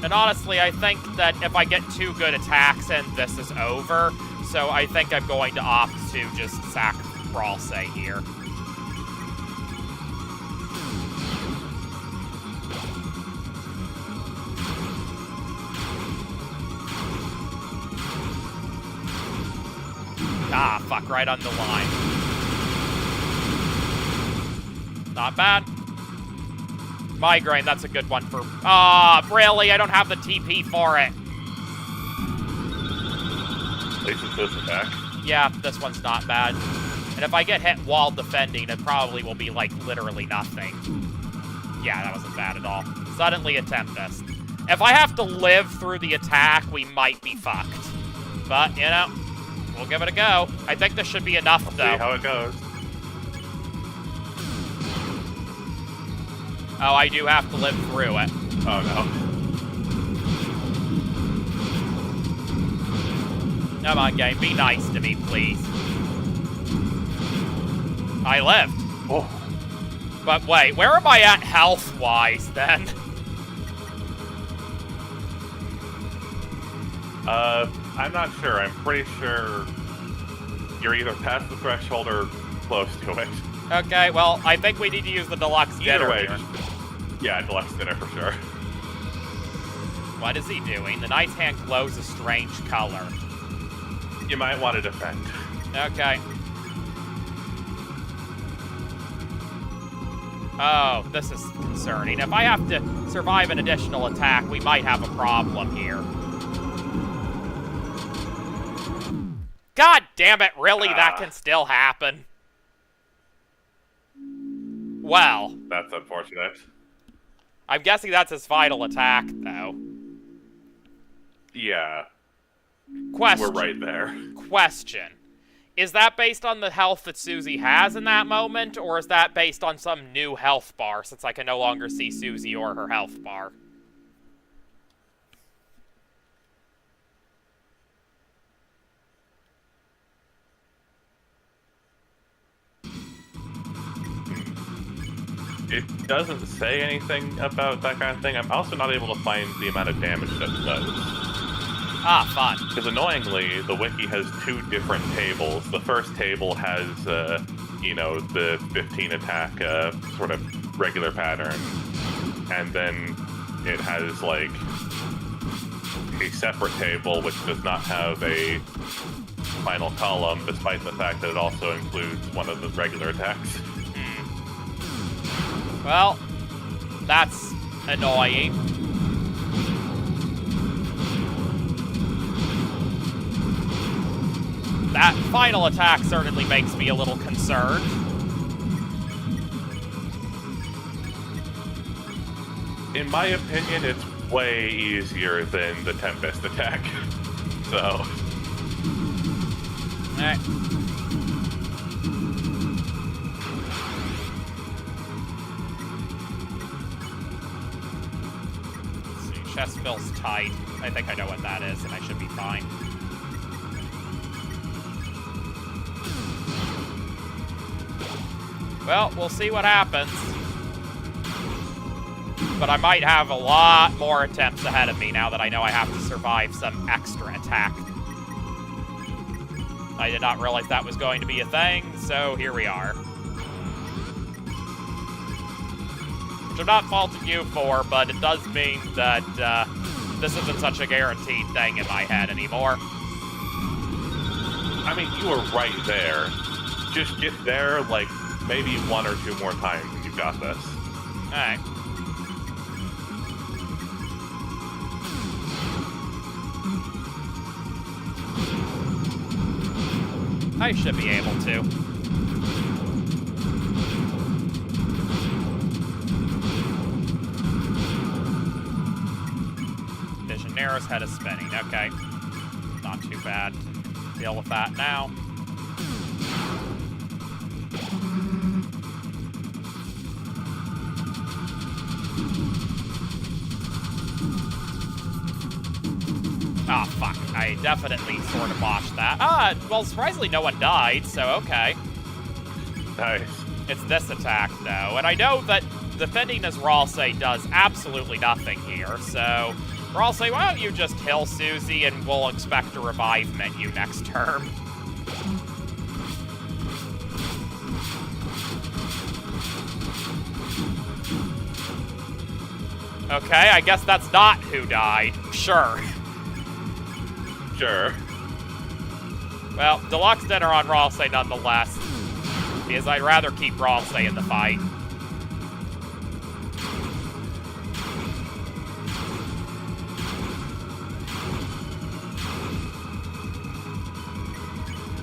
And honestly, I think that if I get 2 good attacks and this is over, so I think I'm going to opt to just sack Ralse here. Ah, fuck, right on the line. Not bad. Migraine, that's a good one for... really? I don't have the TP for it. At least it's this attack. Yeah, this one's not bad. And if I get hit while defending, it probably will be, like, literally nothing. Yeah, that wasn't bad at all. Suddenly a Tempest. If I have to live through the attack, we might be fucked. But, you know... we'll give it a go. I think this should be enough, though. See how it goes. Oh, I do have to live through it. Oh, no. Come on, game. Be nice to me, please. I lived. Oh. But wait, where am I at health-wise, then? I'm not sure. I'm pretty sure you're either past the threshold or close to it. Okay, well, I think we need to use the deluxe dinner Either way, here. yeah, deluxe dinner for sure. What is he doing? The knight's hand glows a strange color. You might want to defend. Okay. Oh, this is concerning. If I have to survive an additional attack, we might have a problem here. God damn it, really? That can still happen? Well. That's unfortunate. I'm guessing that's his final attack, though. Yeah. Question. We're right there. Question. Is that based on the health that Susie has in that moment, or is that based on some new health bar, since I can no longer see Susie or her health bar? It doesn't say anything about that kind of thing. I'm also not able to find the amount of damage that it does. Ah, fun. Because annoyingly, the wiki has two different tables. The first table has, you know, the 15 attack sort of regular pattern. And then it has, like, a separate table which does not have a final column, despite the fact that it also includes one of the regular attacks. Well, that's annoying. That final attack certainly makes me a little concerned. In my opinion, it's way easier than the Tempest attack. So... Alright. Chest feels tight. I think I know what that is, and I should be fine. Well, we'll see what happens. But I might have a lot more attempts ahead of me now that I know I have to survive some extra attack. I did not realize that was going to be a thing, so here we are. Which I'm not faulting you for, but it does mean that this isn't such a guaranteed thing in my head anymore. I mean, you were right there. Just get there, like, maybe one or two more times and you've got this. Alright. I should be able to. Visionaire's head is spinning. Okay. Not too bad. Deal with that now. Ah, oh, fuck. I definitely sort of botched that. Well, surprisingly no one died, so okay. Nice. It's this attack, though, and I know that defending as Ralsei does absolutely nothing here, so Ralsei, why don't you just kill Susie and we'll expect a revive menu next turn. Okay, I guess that's not who died. Sure. Sure. Well, Deluxe Dinner on Ralsei nonetheless, because I'd rather keep Ralsei in the fight.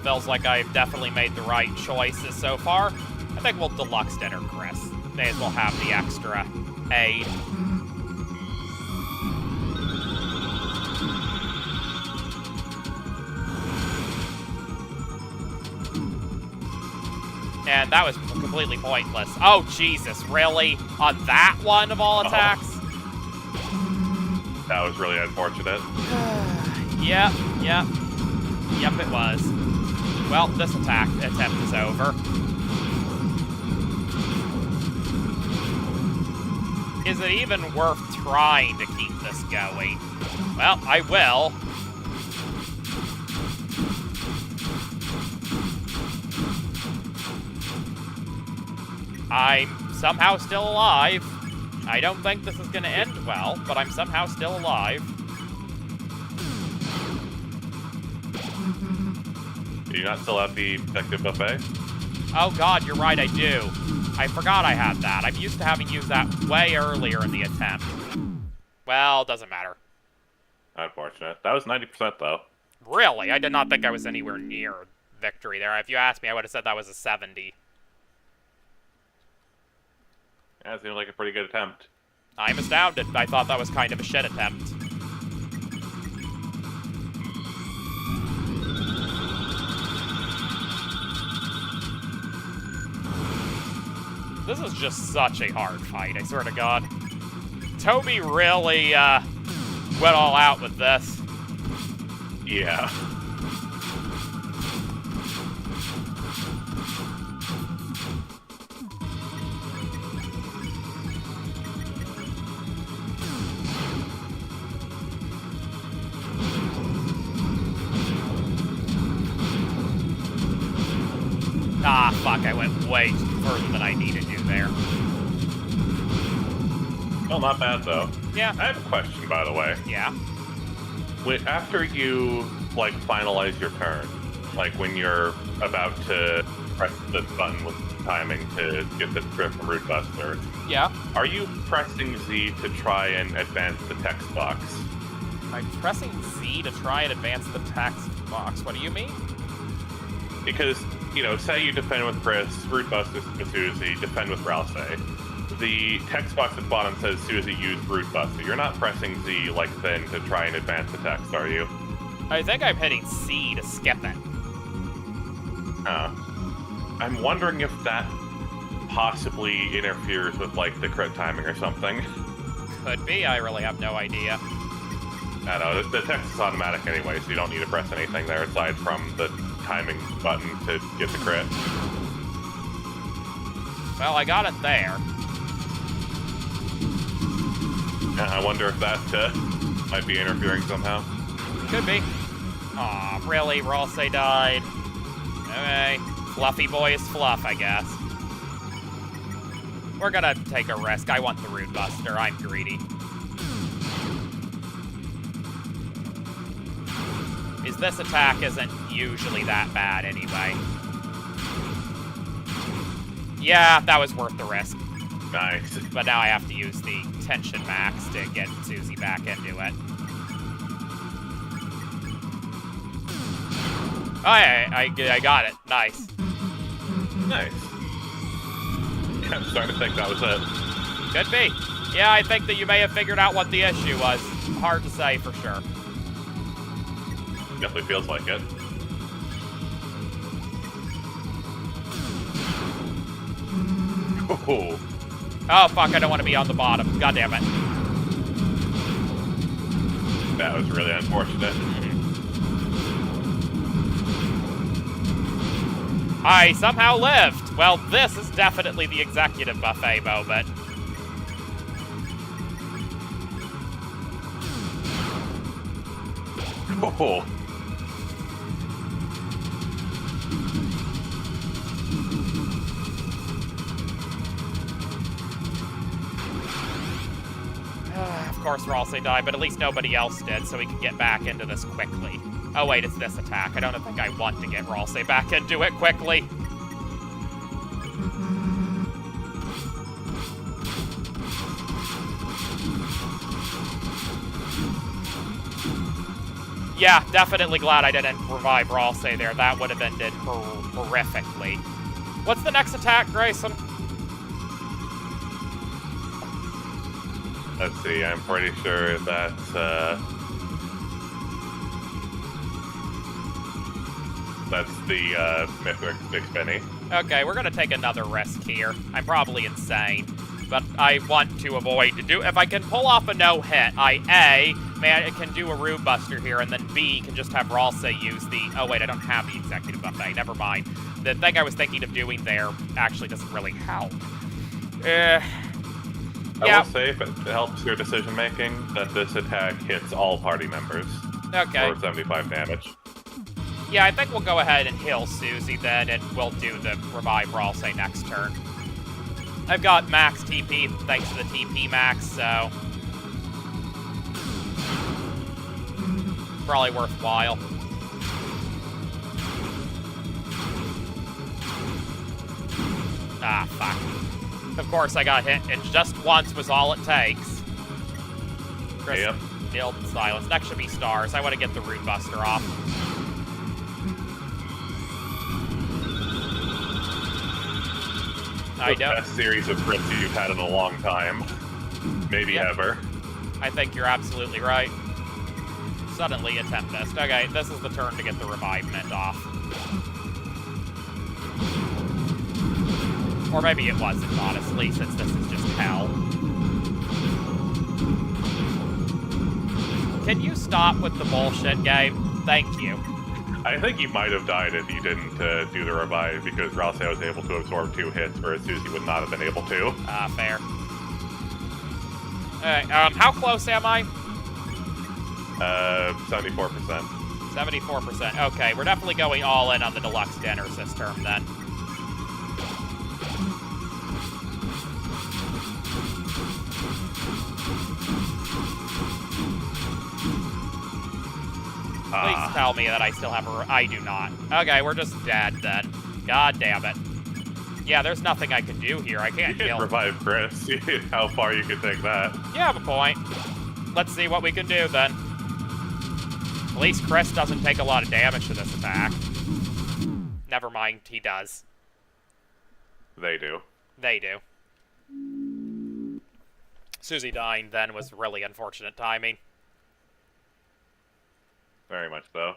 Feels like I've definitely made the right choices so far. I think we'll Deluxe Dinner Chris. May as well have the extra aid. And that was completely pointless. Oh, Jesus, really? On that one of all attacks? That was really unfortunate. Yep, it was. Well, this attempt is over. Is it even worth trying to keep this going? Well, I will. I'm somehow still alive. I don't think this is going to end well, but I'm somehow still alive. Do you not still have the detective buffet? Oh god, you're right, I do. I forgot I had that. I'm used to having used that way earlier in the attempt. Well, doesn't matter. Unfortunate. That was 90% though. Really? I did not think I was anywhere near victory there. If you asked me, I would have said that was a 70. Yeah, it seemed like a pretty good attempt. I'm astounded. I thought that was kind of a shit attempt. This is just such a hard fight, I swear to God. Toby really, went all out with this. Yeah. Ah, fuck, I went way further than I needed to there. Well, not bad though. Yeah. I have a question, by the way. Yeah. After you, like, finalize your turn, like when you're about to press the button with timing to get the trip from Root Buster, Yeah. are you pressing Z to try and advance the text box? I'm pressing Z to try and advance the text box. What do you mean? Because, you know, say you defend with Chris, Root Buster with Susie, defend with Ralsei. The text box at the bottom says Susie used Root Buster. You're not pressing Z like then to try and advance the text, are you? I think I'm hitting C to skip it. I'm wondering if that possibly interferes with, like, the crit timing or something. Could be, I really have no idea. I don't know, the text is automatic anyway, so you don't need to press anything there aside from the timing button to get the crit. Well, I got it there. I wonder if that might be interfering somehow. Could be. Aw, really? Ralsei died. Okay. Fluffy boy is fluff, I guess. We're gonna take a risk. I want the Root Buster. I'm greedy. This attack isn't usually that bad anyway. Yeah, that was worth the risk. Nice. But now I have to use the tension max to get Susie back into it. Oh, I got it. Nice. Nice. Yeah, I'm starting to think that was it. Could be. Yeah, I think that you may have figured out what the issue was. Hard to say for sure. Definitely feels like it. Oh. Oh, fuck, I don't want to be on the bottom. God damn it. That was really unfortunate. I somehow lived. Well, this is definitely the executive buffet moment. Oh. Of course, Ralsei died, but at least nobody else did, so we can get back into this quickly. Oh wait, it's this attack. I don't think I want to get Ralsei back into it quickly. Yeah, definitely glad I didn't revive Ralsei there. That would have ended horrifically. What's the next attack, Grayson? Let's see, I'm pretty sure that's the Mythic Big Spinny. Okay, we're gonna take another risk here. I'm probably insane, but I want to avoid if I can pull off a no-hit, I can do a Root Buster here, and then B, can just have Ralsei use the... Oh wait, I don't have the Executive Buffet, never mind. The thing I was thinking of doing there actually doesn't really help. I will say, if it helps your decision-making, that this attack hits all party members. Okay. For 75 damage. Yeah, I think we'll go ahead and heal Susie then, and we'll do the Revive Ralsei next turn. I've got max TP thanks to the TP max, so... probably worthwhile. Ah, fuck. Of course I got hit, and just once was all it takes. Chris, Yep. Guild and Silence. Next should be Stars. I want to get the Rune Buster off. The best series of crits you've had in a long time. Maybe ever. I think you're absolutely right. Suddenly a Tempest. Okay, this is the turn to get the Revivement off. Or maybe it wasn't, honestly, since this is just hell. Can you stop with the bullshit game? Thank you. I think you might have died if you didn't do the revive, because Rouse was able to absorb 2 hits, whereas Susie would not have been able to. Ah, fair. Alright, how close am I? 74%. 74%. Okay, we're definitely going all in on the deluxe dinners this term, then. Please tell me that I still have a... I do not. Okay, we're just dead, then. God damn it. Yeah, there's nothing I can do here. I can't You kill... can revive Chris. See how far you can take that. You have a point. Let's see what we can do, then. At least Chris doesn't take a lot of damage to this attack. Never mind, he does. They do. They do. Susie dying, then, was really unfortunate timing. Very much so.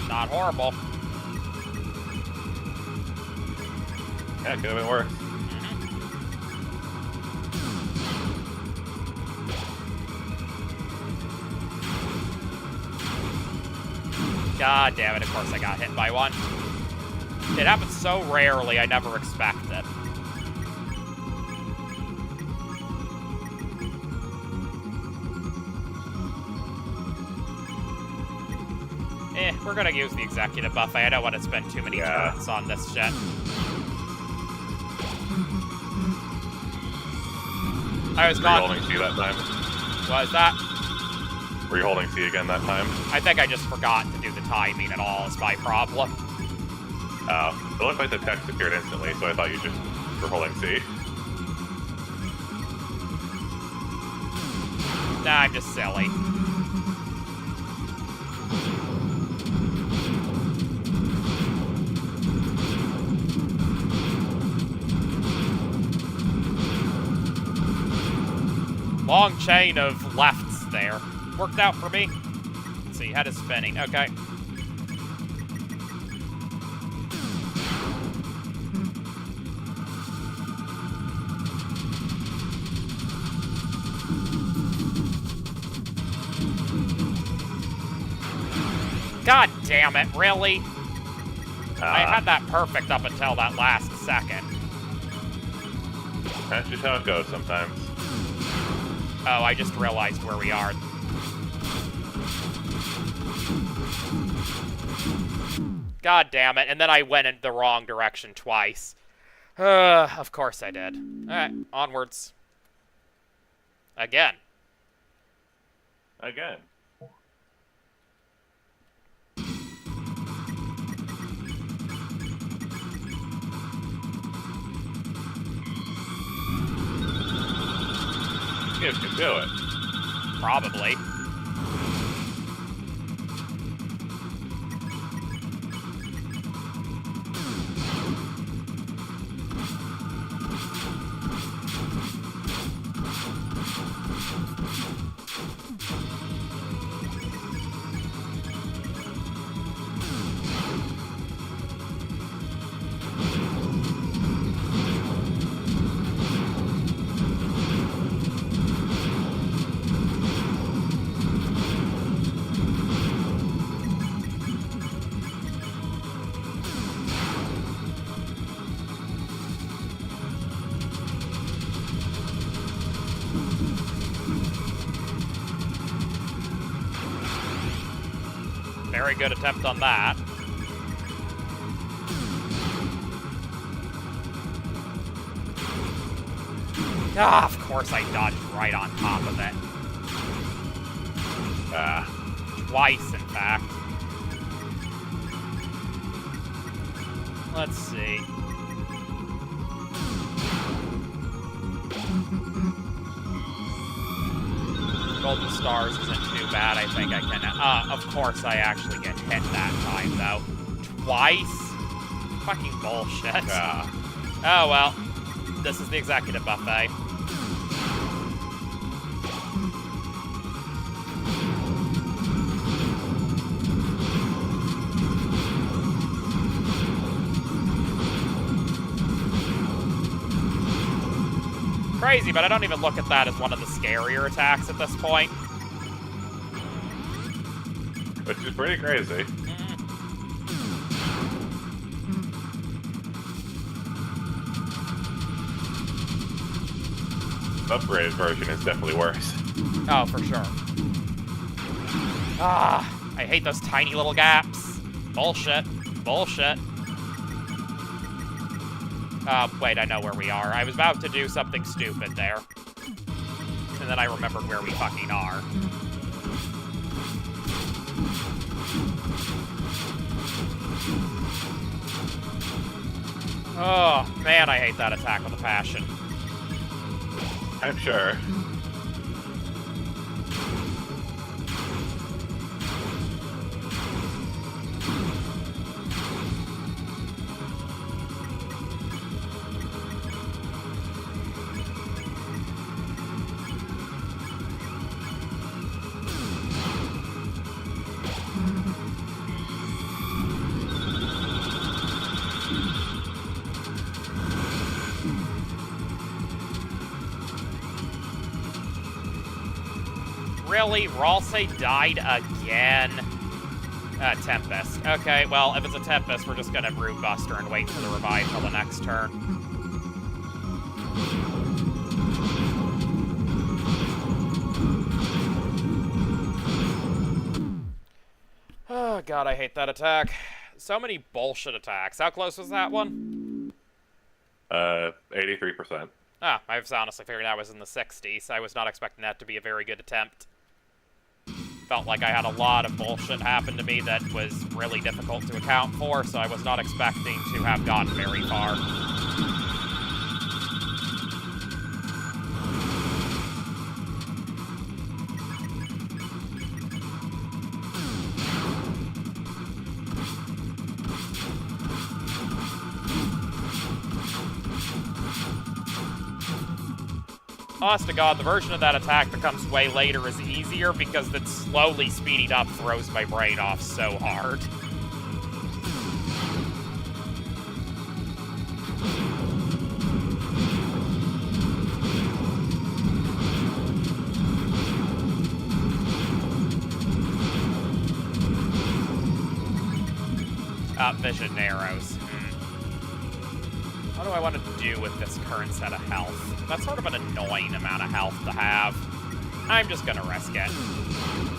Not horrible. Yeah, it could have been worse. God damn it, of course I got hit by one. It happens so rarely, I never expect it. We're gonna use the executive buffet. I don't want to spend too many turns on this shit. I was gone. Were you holding C that time? Was that? Were you holding C again that time? I think I just forgot to do the timing at all, is my problem. Oh, it looked like the text appeared instantly, so I thought you just were holding C. Nah, I'm just silly. Long chain of lefts there. Worked out for me. Let's see, head is spinning. Okay. God damn it, really? I had that perfect up until that last second. That's just how it goes sometimes. Oh, I just realized where we are. God damn it, and then I went in the wrong direction twice. Of course I did. Alright, onwards. Again. Again. You guys can do it. Probably. Very good attempt on that. Ah, of course I dodged right on top of it. Twice, in fact. Let's see. Golden Stars isn't too bad. I think I can... of course I actually get hit that time, though. Twice? Fucking bullshit. Oh, well. This is the executive buffet. Crazy, but I don't even look at that as one of the scarier attacks at this point. Which is pretty crazy. The upgraded version is definitely worse. Oh, for sure. Ah, I hate those tiny little gaps. Bullshit. Bullshit. Wait, I know where we are. I was about to do something stupid there. And then I remembered where we fucking are. Oh, man, I hate that attack with a passion. I'm sure. Really? Ralsei died again? Tempest. Okay, well, if it's a Tempest, we're just gonna Root Buster and wait for the revive till the next turn. Oh, God, I hate that attack. So many bullshit attacks. How close was that one? 83%. Ah, I was honestly figured I was in the 60s. I was not expecting that to be a very good attempt. Felt like I had a lot of bullshit happen to me that was really difficult to account for, so I was not expecting to have gotten very far. Honest to God, the version of that attack that comes way later is easier because that slowly speeding up throws my brain off so hard. Vision arrows. What do I want to do with this current set of health? That's sort of an annoying amount of health to have. I'm just gonna risk it.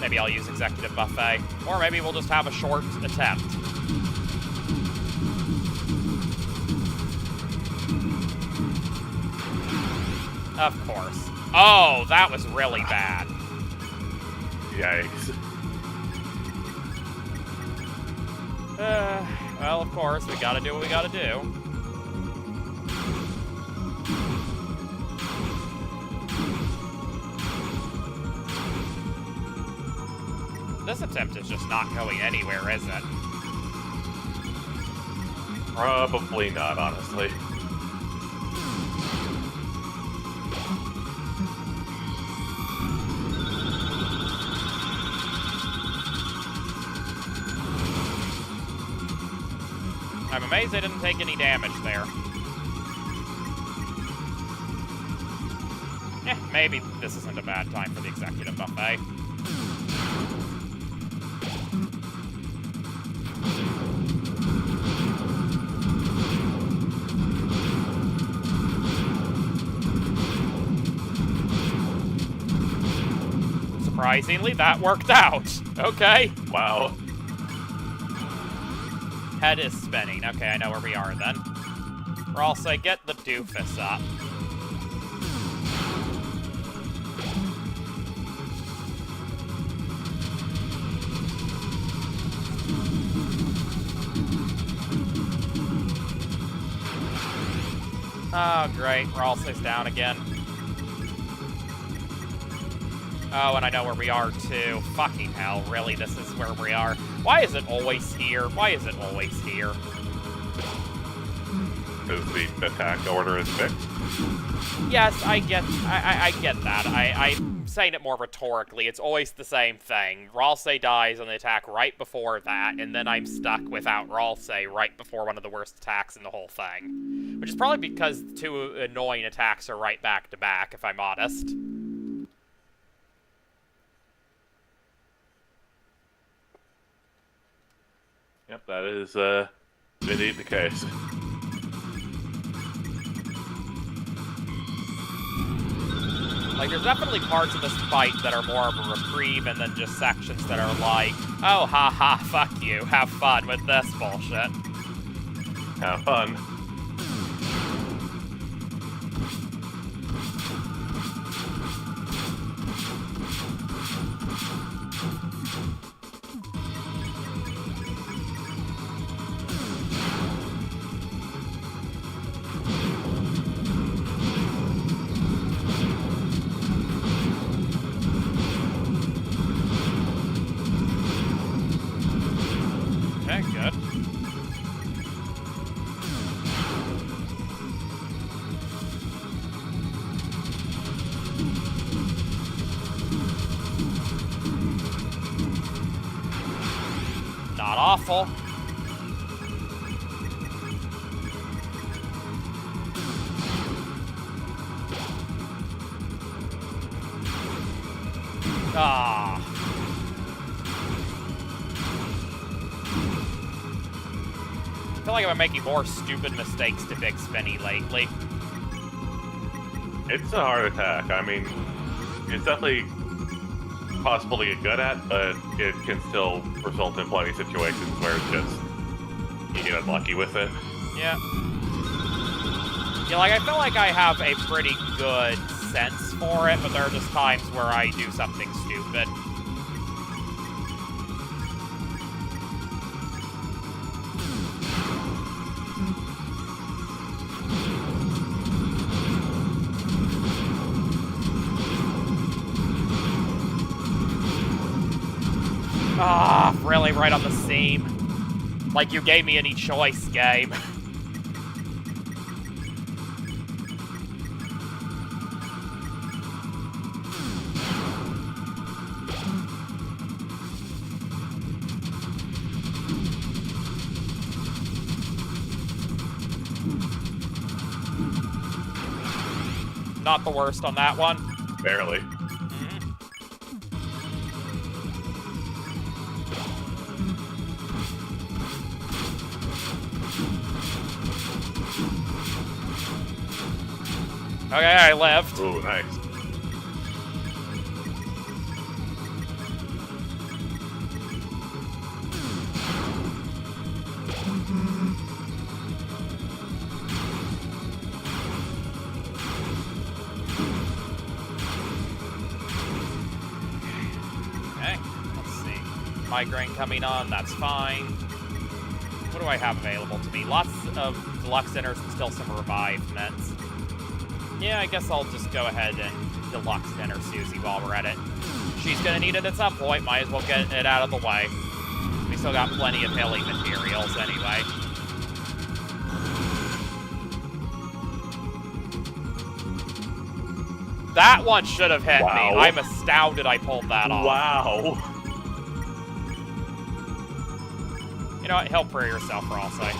Maybe I'll use Executive Buffet, or maybe we'll just have a short attempt. Of course. Oh, that was really bad. Yikes. Well, of course, we gotta do what we gotta do. This attempt is just not going anywhere, is it? Probably not, honestly. I'm amazed I didn't take any damage there. Maybe this isn't a bad time for the Executive Buffet. Surprisingly, that worked out. Okay. Wow. head is spinning. Okay, I know where we are then. We're also get the doofus up. Oh, great. Ralsei's down again. Oh, and I know where we are, too. Fucking hell, really? This is where we are. Why is it always here? Why is it always here? Because the attack order is fixed? Yes, I get that. I'm saying it more rhetorically. It's always the same thing. Ralsei dies on the attack right before that, and then I'm stuck without Ralsei right before one of the worst attacks in the whole thing. Which is probably because the two annoying attacks are right back to back, if I'm honest. Yep, that is indeed the case. Like, there's definitely parts of this fight that are more of a reprieve, and then just sections that are like, oh, haha, fuck you, have fun with this bullshit. Have fun. Okay, good. Not awful. Ah. I feel like I've been making more stupid mistakes to Big Spinny lately. It's a hard attack. I mean, it's definitely possible to get good at, but it can still result in plenty of situations where it's just you get unlucky with it. Yeah. Yeah, like, I feel like I have a pretty good sense for it, but there are just times where I do something stupid. Ah, really, right on the seam. Like you gave me any choice, game. Not the worst on that one. Barely. Okay, I lived. Ooh, nice. Okay, let's see. Migraine coming on, that's fine. What do I have available to me? Lots of deluxe dinners and still some revivements. Yeah, I guess I'll just go ahead and deluxe dinner Susie while we're at it. She's gonna need it at some point, might as well get it out of the way. We still got plenty of healing materials anyway. That one should have hit me. I'm astounded I pulled that off. Wow. You know what? Help for yourself, Ralsei.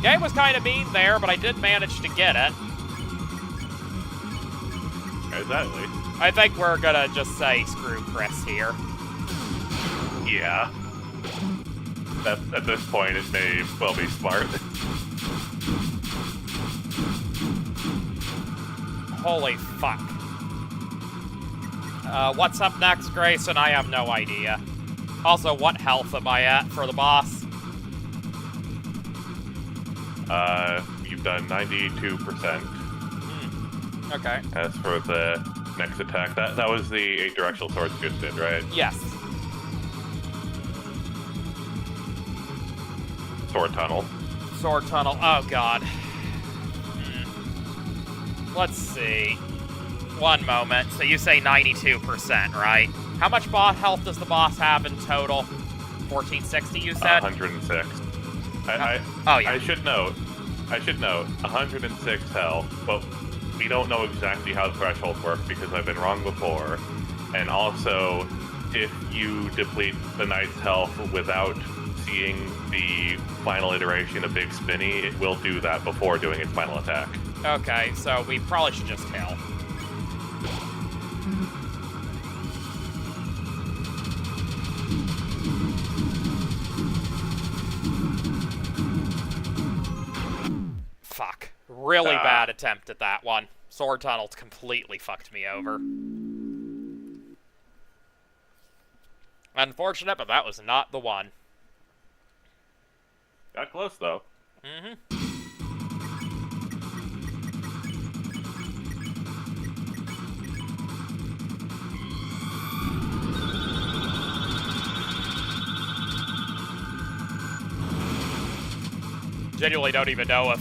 Game was kind of mean there, but I did manage to get it. Exactly. I think we're gonna just say screw Chris here. Yeah. At this point, it may well be smart. Holy fuck. What's up next, Grayson? I have no idea. Also, what health am I at for the boss? You've done 92%. Okay. As for the next attack, that was the 8 directional swords just did, right? Yes. Sword tunnel. Sword tunnel. Oh, God. Let's see. One moment. So you say 92%, right? How much boss health does the boss have in total? 1460, you said? 106. Yeah. I should note, 106 health, but we don't know exactly how the thresholds work because I've been wrong before. And also, if you deplete the knight's health without seeing the final iteration of Big Spinny, it will do that before doing its final attack. Okay, so we probably should just heal. Fuck. Really bad attempt at that one. Sword tunnels completely fucked me over. Unfortunate, but that was not the one. Got close, though. Mm-hmm. Genuinely don't even know if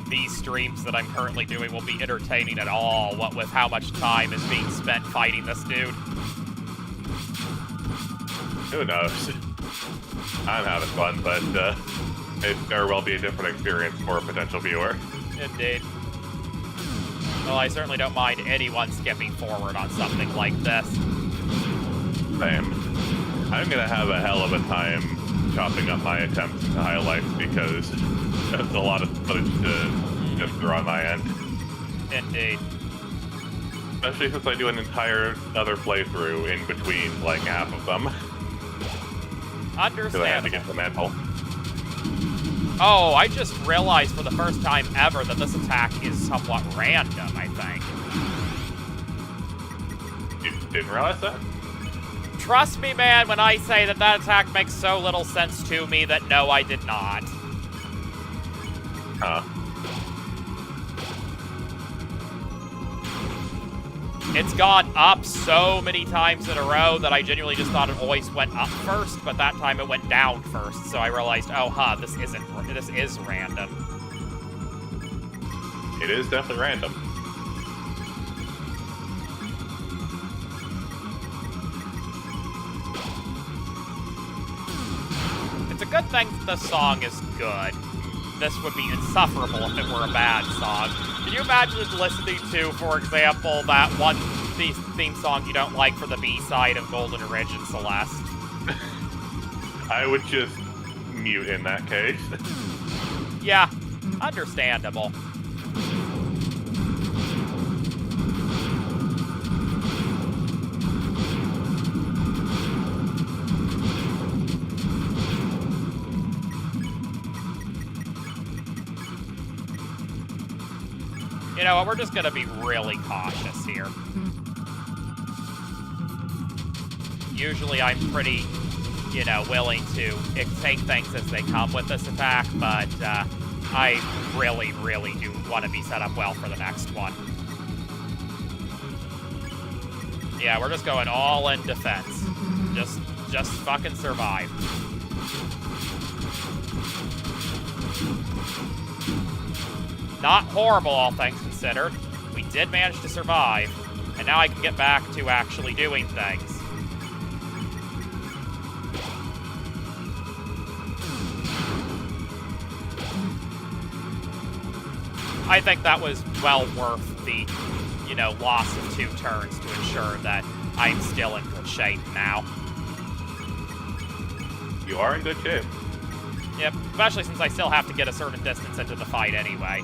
these streams that I'm currently doing will be entertaining at all, what with how much time is being spent fighting this dude. Who knows? I'm having fun, but it very well be a different experience for a potential viewer. Indeed. Well, I certainly don't mind anyone skipping forward on something like this. Same. I'm gonna have a hell of a time chopping up my attempts into highlights because there's a lot of footage to sift through on my end. Indeed. Especially since I do an entire other playthrough in between, like, half of them. Understandable. Because I had to get the mantle. Oh, I just realized for the first time ever that this attack is somewhat random, I think. You didn't realize that? Trust me, man, when I say that that attack makes so little sense to me that no, I did not. Huh. It's gone up so many times in a row that I genuinely just thought it always went up first, but that time it went down first, so I realized, oh, this is random. It is definitely random. It's a good thing this song is good. This would be insufferable if it were a bad song. Can you imagine listening to, for example, that one theme song you don't like for the B-side of Golden Ridge and Celeste? I would just mute in that case. Yeah, understandable. You know what, we're just gonna be really cautious here. Usually I'm pretty, willing to take things as they come with this attack, but I really, really do want to be set up well for the next one. Yeah, we're just going all in defense. Just fucking survive. Not horrible, all things considered. We did manage to survive, and now I can get back to actually doing things. I think that was well worth the, loss of 2 turns to ensure that I'm still in good shape now. You are in good shape. Yep, especially since I still have to get a certain distance into the fight anyway.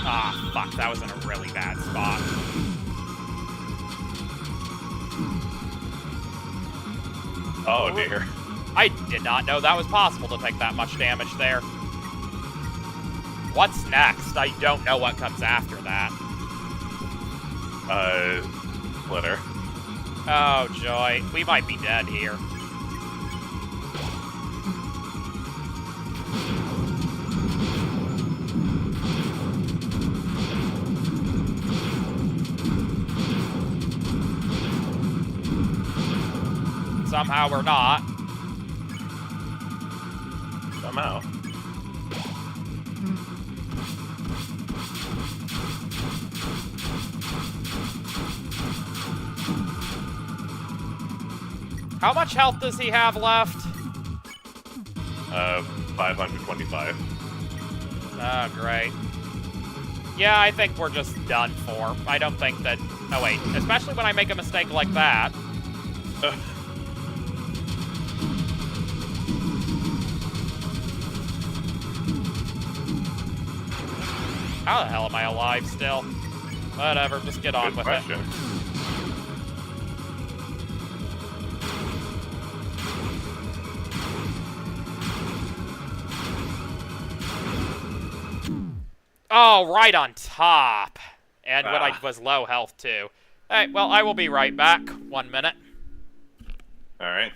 Ah, fuck, that was in a really bad spot. Oh dear. I did not know that was possible to take that much damage there. What's next? I don't know what comes after that. Splitter. Oh, joy. We might be dead here. Somehow we're not. Somehow. How much health does he have left? 525. Oh, great. Yeah, I think we're just done for. I don't think that... Oh, wait. Especially when I make a mistake like that. How the hell am I alive still? Whatever, just get on Good with question. it. Oh, right on top. And when I was low health, too. Alright, well, I will be right back. 1 minute. Alright.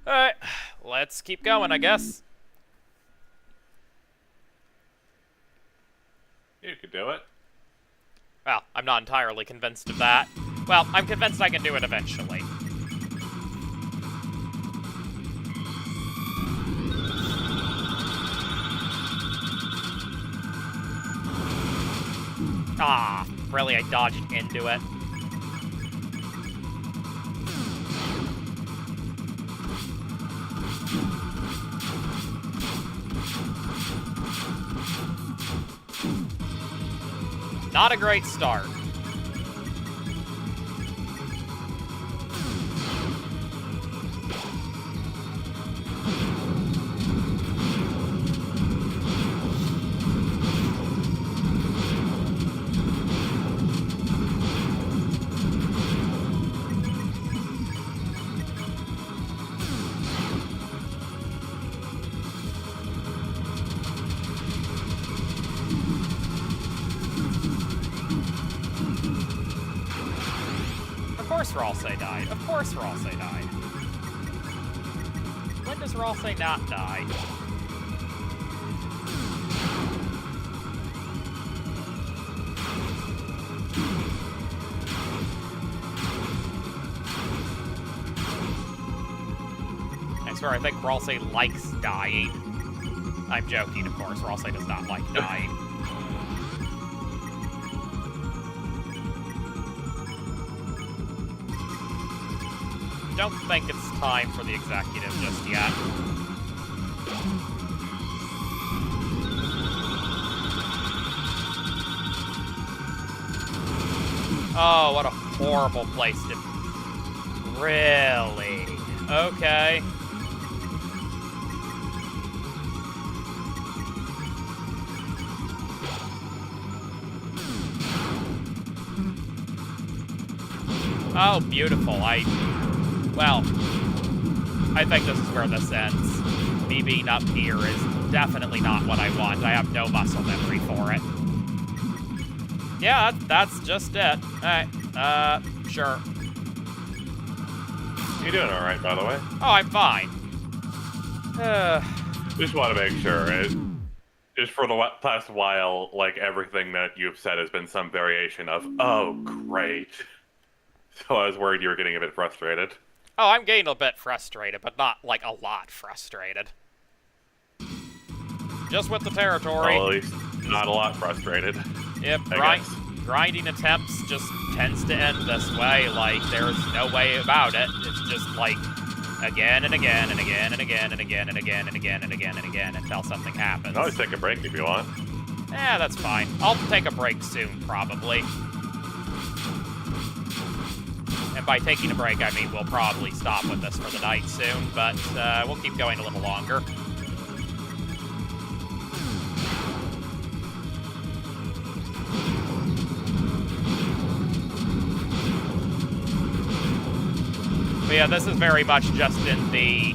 Alright, let's keep going, I guess. You could do it. Well, I'm not entirely convinced of that. Well, I'm convinced I can do it eventually. Ah, really, I dodged into it. Not a great start. Of course Ralsei died. Of course Ralsei died. When does Ralsei not die? I swear, I think Ralsei likes dying. I'm joking, of course. Ralsei does not like dying. Don't think it's time for the executive just yet. Oh, what a horrible place to... Really? Okay. Oh, beautiful. Well, I think this is where this ends. Me being up here is definitely not what I want. I have no muscle memory for it. Yeah, that's just it. Alright, sure. You're doing alright, by the way. Oh, I'm fine. Just want to make sure. Just for the past while, like, everything that you've said has been some variation of, oh, great. So I was worried you were getting a bit frustrated. Oh, I'm getting a bit frustrated, but not, like, a lot frustrated. Just with the territory. Well, at least not a lot frustrated. Yep, I guess. grinding attempts just tends to end this way. Like, there's no way about it. It's just, like, again and again and again and again and again and again and again and again and again until something happens. You can always take a break if you want. Yeah, that's fine. I'll take a break soon, probably. And by taking a break, I mean we'll probably stop with this for the night soon, but we'll keep going a little longer. But yeah, this is very much just in the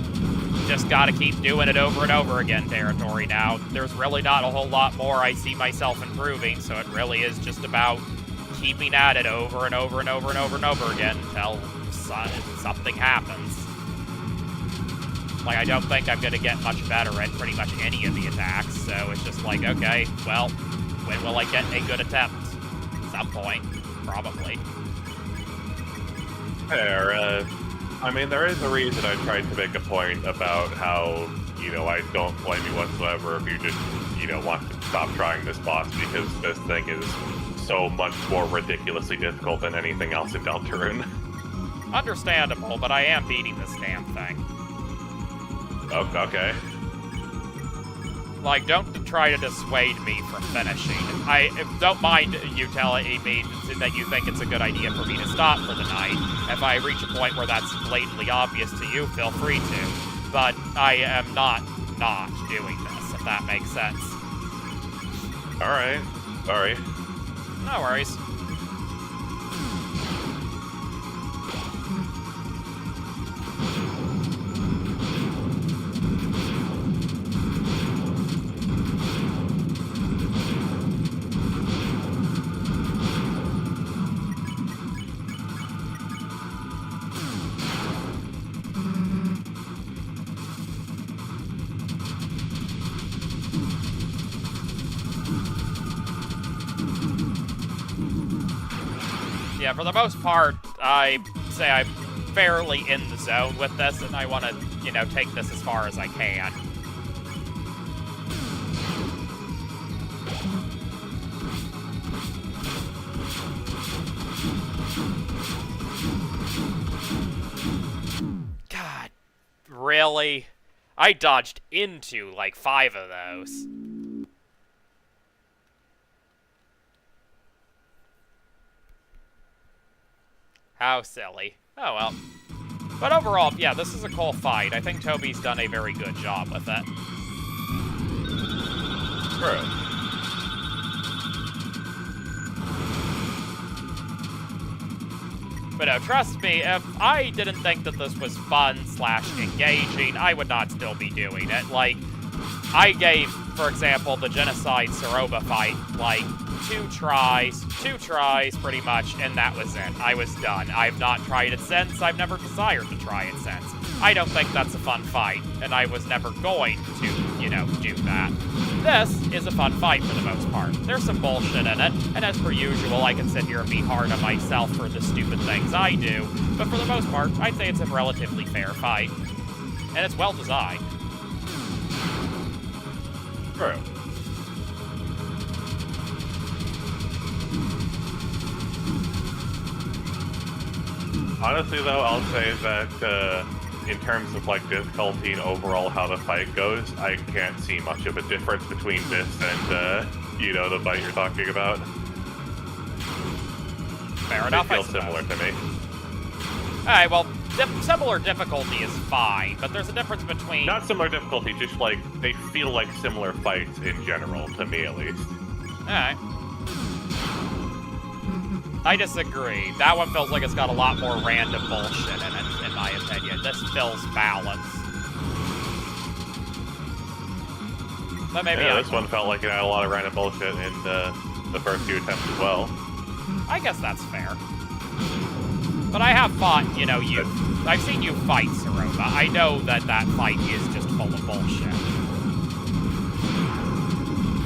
just gotta keep doing it over and over again territory now. There's really not a whole lot more I see myself improving, so it really is just about keeping at it over and over and over and over and over again until something happens. Like, I don't think I'm gonna get much better at pretty much any of the attacks, so it's just like, okay, well, when will I get a good attempt? Some point, probably. Fair, I mean, there is a reason I tried to make a point about how, you know, I don't blame you whatsoever if you just, you know, want to stop trying this boss, because this thing is so much more ridiculously difficult than anything else in Deltarune. Understandable, but I am beating this damn thing. Oh, okay. Like, don't try to dissuade me from finishing. I don't mind you telling me that you think it's a good idea for me to stop for the night. If I reach a point where that's blatantly obvious to you, feel free to. But I am not doing this, if that makes sense. Alright. Sorry. No worries. Yeah, for the most part, I say I'm fairly in the zone with this, and I want to, you know, take this as far as I can. God, really? I dodged into, like, 5 of those. How silly. Oh well. But overall, yeah, this is a cool fight. I think Toby's done a very good job with it. True. But no, trust me, if I didn't think that this was fun/engaging, I would not still be doing it. Like, I gave, for example, the Genocide Saroba fight, like, 2 tries pretty much, and that was it. I was done. I've not tried it since. I've never desired to try it since. I don't think that's a fun fight, and I was never going to, you know, do that. This is a fun fight for the most part. There's some bullshit in it, and as per usual, I can sit here and be hard on myself for the stupid things I do, but for the most part, I'd say it's a relatively fair fight. And it's well designed. True. Honestly, though, I'll say that in terms of like difficulty and overall how the fight goes, I can't see much of a difference between this and you know, the fight you're talking about. Fair enough. They feel similar to me. Alright, well, similar difficulty is fine, but there's a difference between... Not similar difficulty, just like they feel like similar fights in general, to me at least. Alright. I disagree. That one feels like it's got a lot more random bullshit in it, in my opinion. This feels balanced. But maybe yeah, this one felt like it had a lot of random bullshit in the first few attempts as well. I guess that's fair. But I have fought, you know, I've seen you fight Saroba. I know that that fight is just full of bullshit.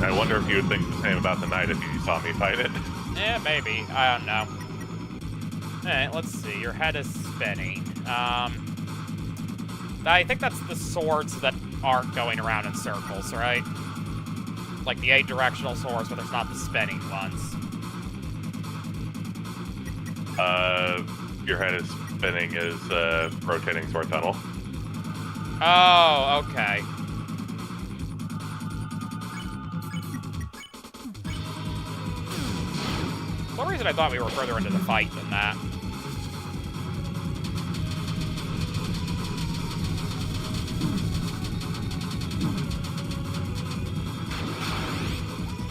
I wonder if you would think the same about the night if you saw me fight it. Yeah, maybe. I don't know. Alright, let's see. Your head is spinning. I think that's the swords that aren't going around in circles, right? Like the 8 directional swords, but there's not the spinning ones. Your head is spinning is rotating sword tunnel. Oh, okay. For some reason I thought we were further into the fight than that.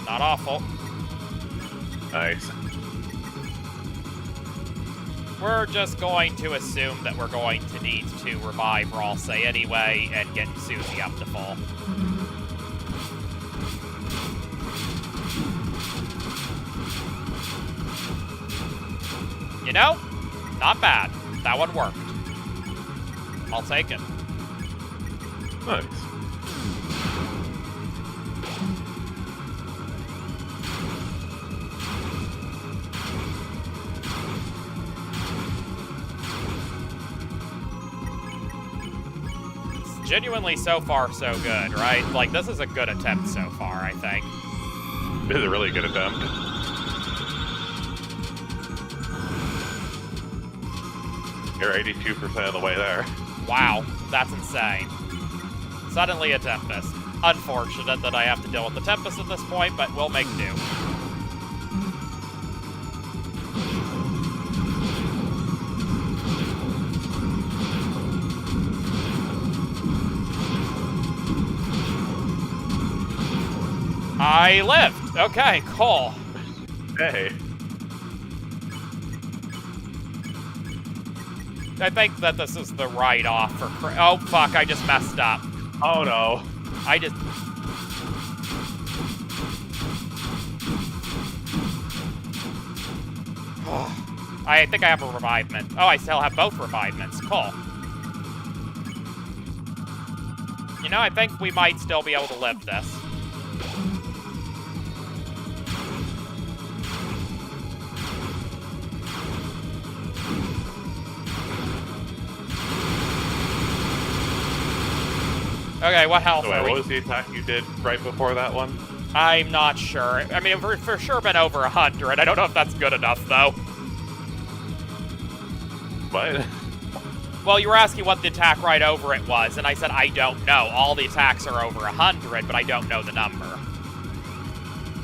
Not awful. Nice. We're just going to assume that we're going to need to revive Ralse anyway and get Susie up to full. You know, not bad. That one worked. I'll take it. Nice. Genuinely, so far, so good, right? Like, this is a good attempt so far, I think. This is a really good attempt. You're 82% of the way there. Wow, that's insane. Suddenly a Tempest. Unfortunate that I have to deal with the Tempest at this point, but we'll make do. I lived! Okay, cool. Hey. I think that this is the write-off for... Oh, fuck, I just messed up. Oh, no. I just... I think I have a revivement. Oh, I still have both revivements. Cool. You know, I think we might still be able to live this. Okay, what health are we? What was the attack you did right before that one? I'm not sure. I mean, we've for sure been over 100. I don't know if that's good enough, though. What? Well, you were asking what the attack right over it was, and I said I don't know. All the attacks are over 100, but I don't know the number.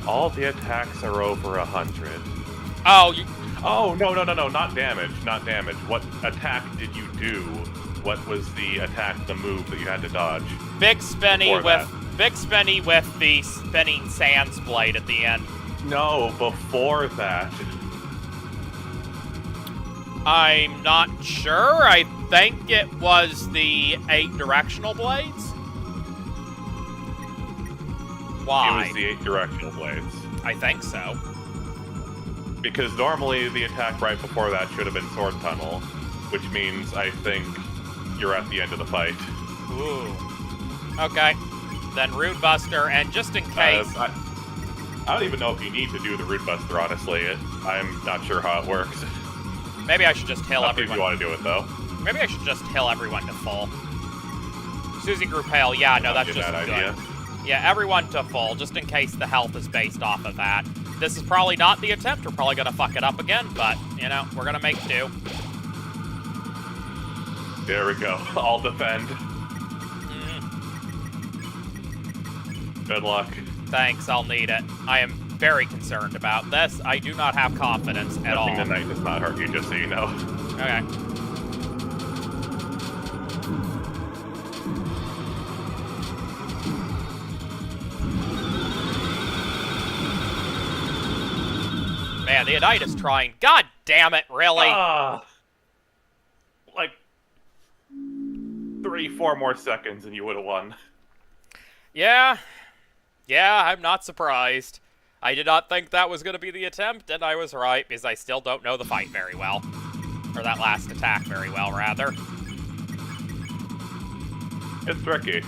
All the attacks are over 100. Oh, you... Oh, no, not damage, not damage. What attack did you do? What was the attack, the move that you had to dodge? Big Spinny with the spinning sands blade at the end. No, before that. I'm not sure. I think it was the 8 directional blades. Why? It was the 8 directional blades. I think so. Because normally the attack right before that should have been Sword Tunnel, which means I think you're at the end of the fight. Ooh. Okay. Then Rude Buster, and just in case... I don't even know if you need to do the Rude Buster, honestly. I'm not sure how it works. Maybe I should just heal Up everyone. if you want to do it, though. Maybe I should just heal everyone to full. Susie grew pale. Yeah, no, that's just good. Idea. Yeah, everyone to full, just in case the health is based off of that. This is probably not the attempt. We're probably going to fuck it up again, but, you know, we're going to make do. There we go. I'll defend. Good luck. Thanks, I'll need it. I am very concerned about this. I do not have confidence at all. Nothing tonight does not hurt you, just so you know. Okay. Man, the Adidas trying. God damn it, really? Like 3-4 more seconds and you would have won. Yeah. Yeah, I'm not surprised. I did not think that was going to be the attempt, and I was right, because I still don't know the fight very well. Or that last attack very well, rather. It's tricky.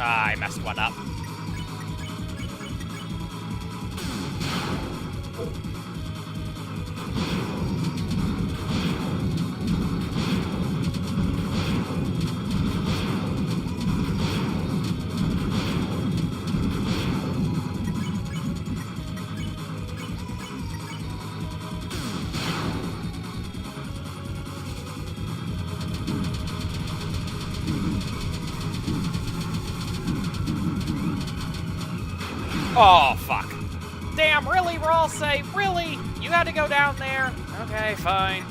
Ah, I messed one up. Oh, fuck. Damn, really, Ralsei? Really? You had to go down there? Okay, fine.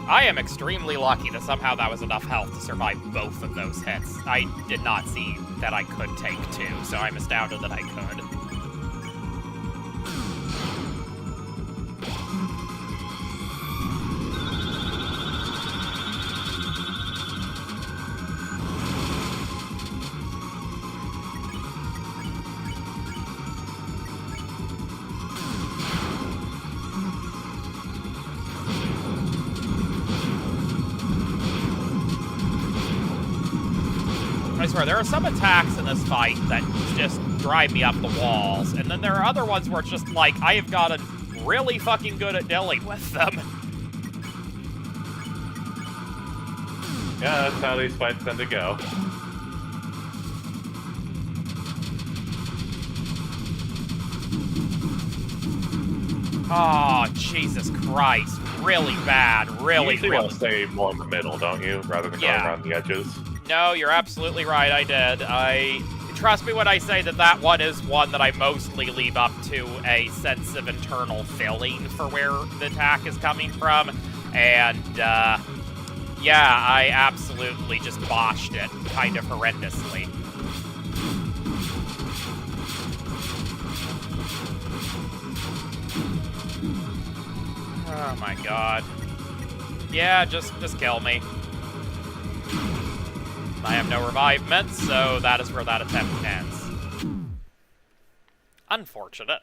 I am extremely lucky that somehow that was enough health to survive both of those hits. I did not see that I could take two, so I'm astounded that I could. I swear, there are some attacks in this fight that just drive me up the walls, and then there are other ones where it's just like, I have gotten really fucking good at dealing with them. Yeah, that's how these fights tend to go. Oh, Jesus Christ. Really bad. Really, you really want to stay more in the middle, don't you? Rather than going around the edges. No, you're absolutely right, I did. Trust me when I say that that one is one that I mostly leave up to a sense of internal feeling for where the attack is coming from. And, yeah, I absolutely just botched it kind of horrendously. Oh my god. Yeah, just kill me. I have no revivement, so that is where that attempt ends. Unfortunate.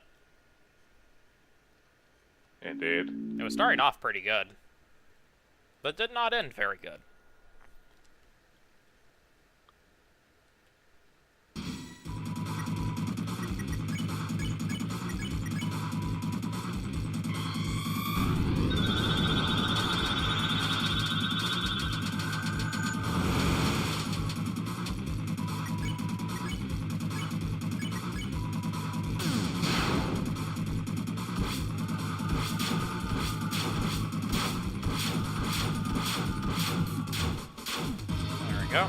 Indeed. It was starting off pretty good, but did not end very good. Go.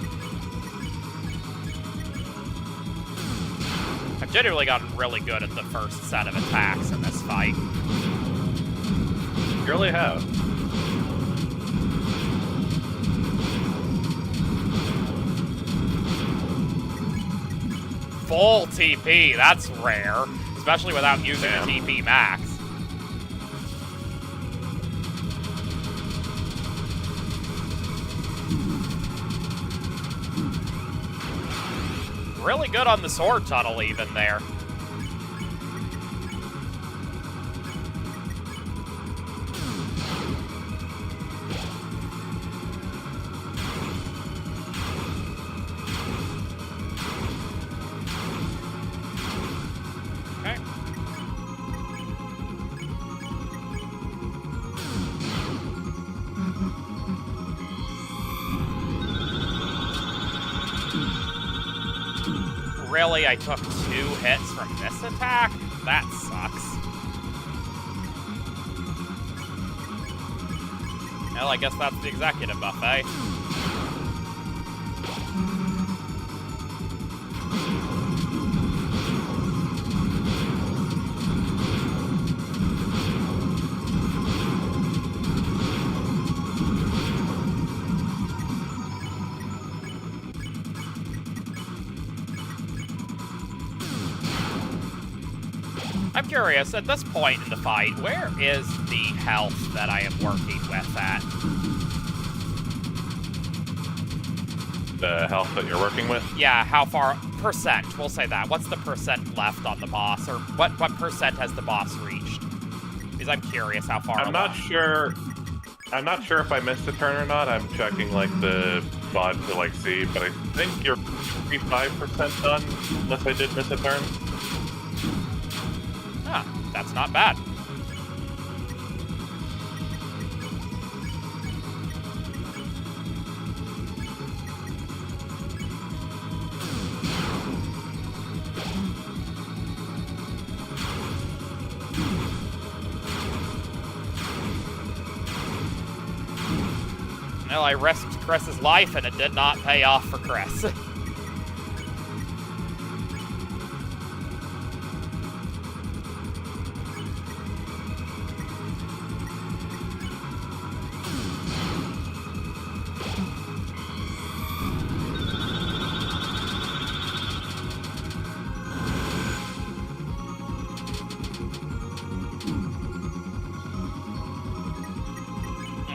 I've genuinely gotten really good at the first set of attacks in this fight. You really have. Full TP, that's rare, especially without using a TP max. Really good on the sword tunnel even there. Okay. Really, I took 2 hits from this attack? That sucks. Well, I guess that's the executive buffet. I'm curious, at this point in the fight, where is the health that I am working with at? The health that you're working with? Yeah, how far... Percent, we'll say that. What's the percent left on the boss? Or what percent has the boss reached? Because I'm curious how far I'm not sure... I'm not sure if I missed a turn or not. I'm checking, like, the VOD to, like, see, but I think you're 55% done, unless I did miss a turn. Ah, that's not bad. Well, I risked Chris's life, and it did not pay off for Chris.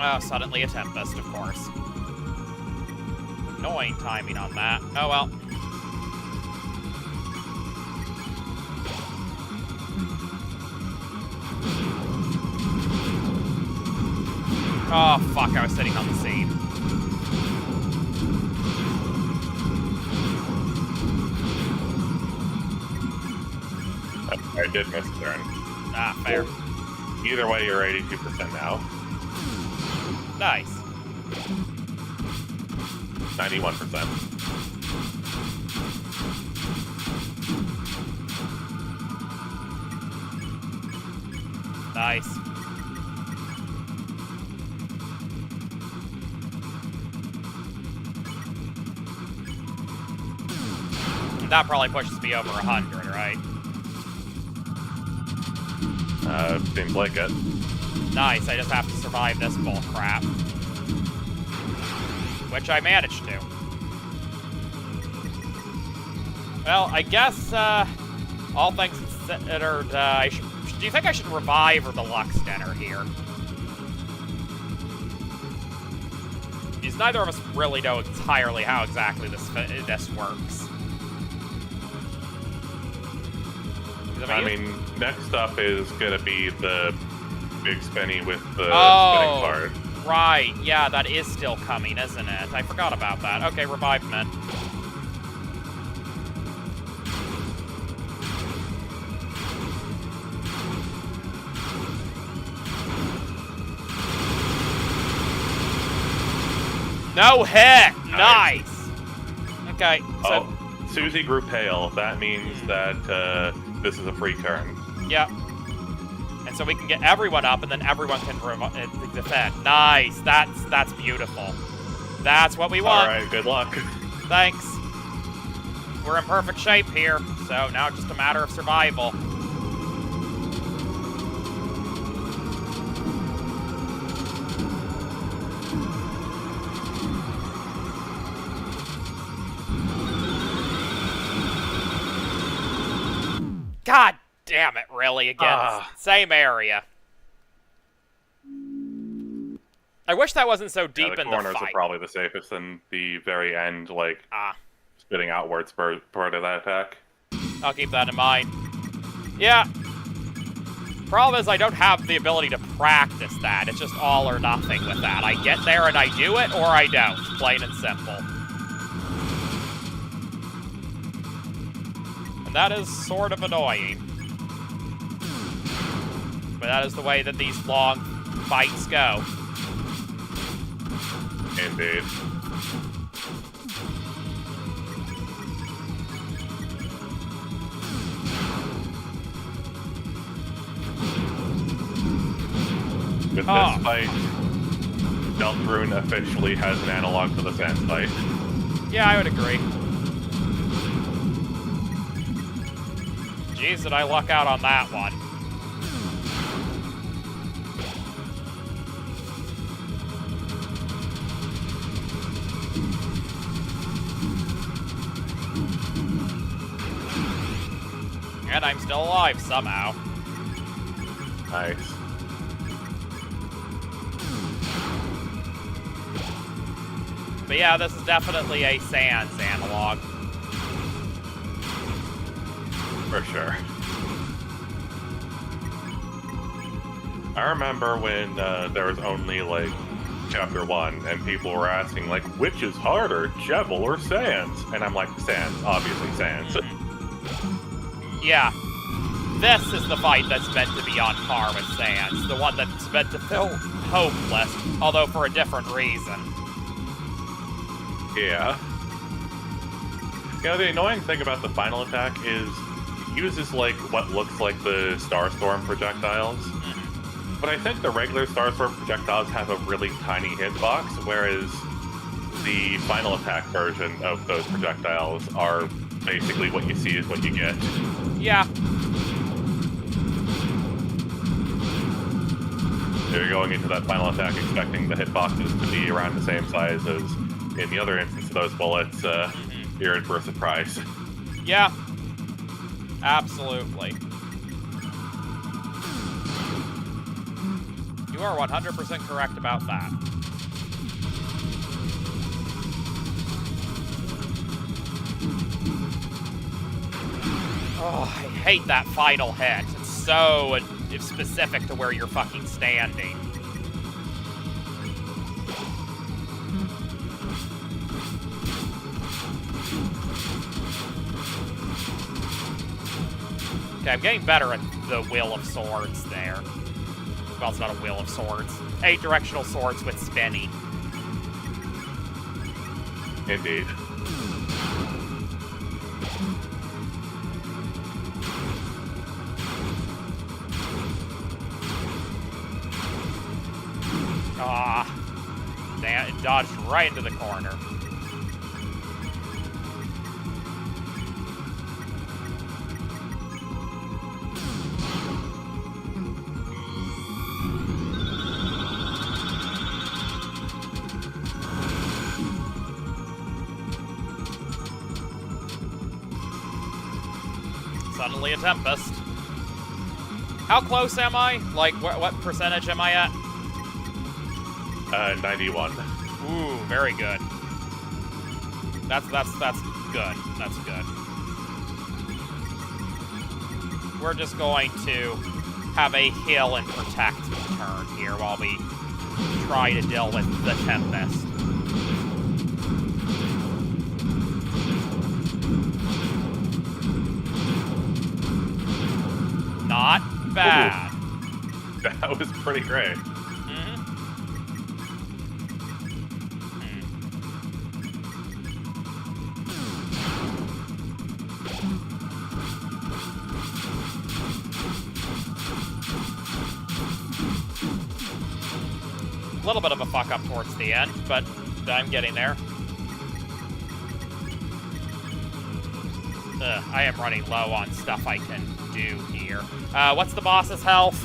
Oh, suddenly a Tempest, of course. Annoying timing on that. Oh well. Oh, fuck, I was sitting on the seat. I did miss a turn. Ah, fair. Either way, you're 82% now. Nice. 91%. Nice. That probably pushes me over 100, right? Seems like it. Nice, I just have to survive this bull crap. Which I managed to. Well, I guess, all things considered, do you think I should revive or deluxe dinner here? Because neither of us really know entirely how exactly this works. I mean, next up is gonna be the big spinny with the spinning card. Right, yeah, that is still coming, isn't it? I forgot about that. Okay, revive men. No hit! Nice! Okay, so... Oh, Susie grew pale. That means that this is a free turn. Yep. And so we can get everyone up, and then everyone can defend. Nice! That's beautiful. That's what we want. Alright, good luck. Thanks. We're in perfect shape here, so now it's just a matter of survival. God damn it, really, again. Same area. I wish that wasn't so deep in the fight. The corners are probably the safest in the very end, like, spitting outwards part of that attack. I'll keep that in mind. Yeah. Problem is I don't have the ability to practice that. It's just all or nothing with that. I get there and I do it, or I don't. Plain and simple. And that is sort of annoying. But that is the way that these long fights go. Indeed. With this fight, Deltarune officially has an analog to the Sand fight. Yeah, I would agree. Jeez, did I luck out on that one. And I'm still alive somehow. Nice. But yeah, this is definitely a Sans analog. For sure. I remember when there was only, like, Chapter 1, and people were asking, like, which is harder, Jebel or Sans? And I'm like, Sans, obviously Sans. Yeah. This is the fight that's meant to be on par with Sans. The one that's meant to feel hopeless, although for a different reason. Yeah. You know, the annoying thing about the final attack is it uses, like, what looks like the Starstorm projectiles. But I think the regular Starstorm projectiles have a really tiny hitbox, whereas the final attack version of those projectiles are basically what you see is what you get. Yeah. You're going into that final attack expecting the hitboxes to be around the same size as in the other instance of those bullets. You're in for a surprise. Yeah. Absolutely. You are 100% correct about that. Oh, I hate that final hit. It's so specific to where you're fucking standing. Okay, I'm getting better at the Wheel of Swords there. Well, it's not a Wheel of Swords. 8 directional swords with spinny. Indeed. Ah. Damn, it dodged right into the corner. Suddenly a Tempest. How close am I? Like, what percentage am I at? 91. Ooh, very good. That's good. That's good. We're just going to have a heal and protect turn here while we try to deal with the Tempest. Not bad. Ooh. That was pretty great. A little bit of a fuck up towards the end, but I'm getting there. I am running low on stuff I can do here. What's the boss's health?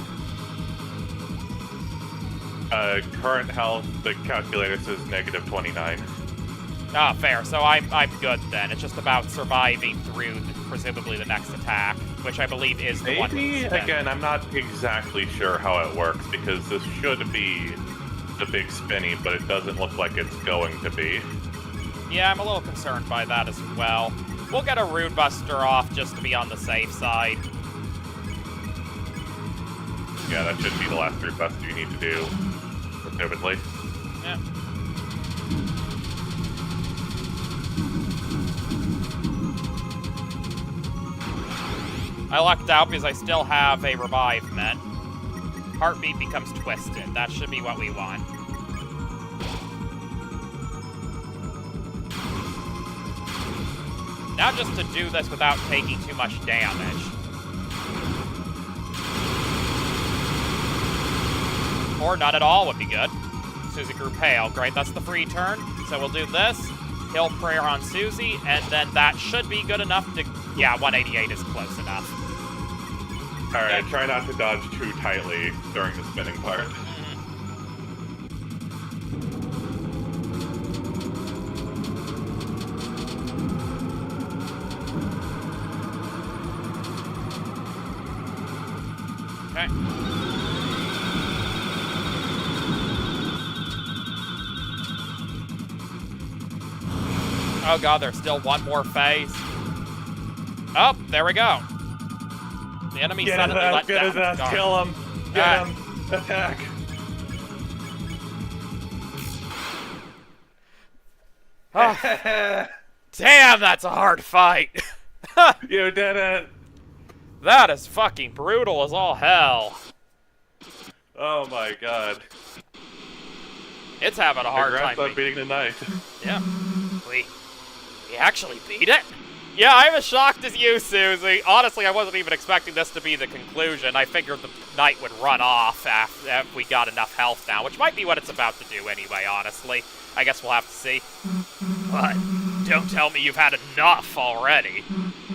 Current health, the calculator says negative 29. Ah, fair. So I'm good then. It's just about surviving through presumably the next attack, which I believe is the one. Maybe, again, I'm not exactly sure how it works, because this should be the big spinny, but it doesn't look like it's going to be. Yeah, I'm a little concerned by that as well. We'll get a Rune Buster off just to be on the safe side. Yeah, that should be the last Rune Buster you need to do, presumably. Yeah. I lucked out because I still have a revivement. Heartbeat becomes twisted. That should be what we want. Now just to do this without taking too much damage. Or none at all would be good. Susie grew pale. Great, that's the free turn. So we'll do this. Heal Prayer on Susie, and then that should be good enough to... Yeah, 188 is close enough. Alright, try not to dodge too tightly during the spinning part. Okay. Oh god, there's still one more phase. Oh, there we go. The enemy suddenly let Get his down. ass, kill him. Get him. Attack. Oh. Damn, that's a hard fight. You did it. That is fucking brutal as all hell. Oh my god. It's having a hard Congrats time. on beating the knight. Yeah. We actually beat it? Yeah, I'm as shocked as you, Susie. Honestly, I wasn't even expecting this to be the conclusion. I figured the knight would run off if we got enough health now, which might be what it's about to do anyway, honestly. I guess we'll have to see. But don't tell me you've had enough already.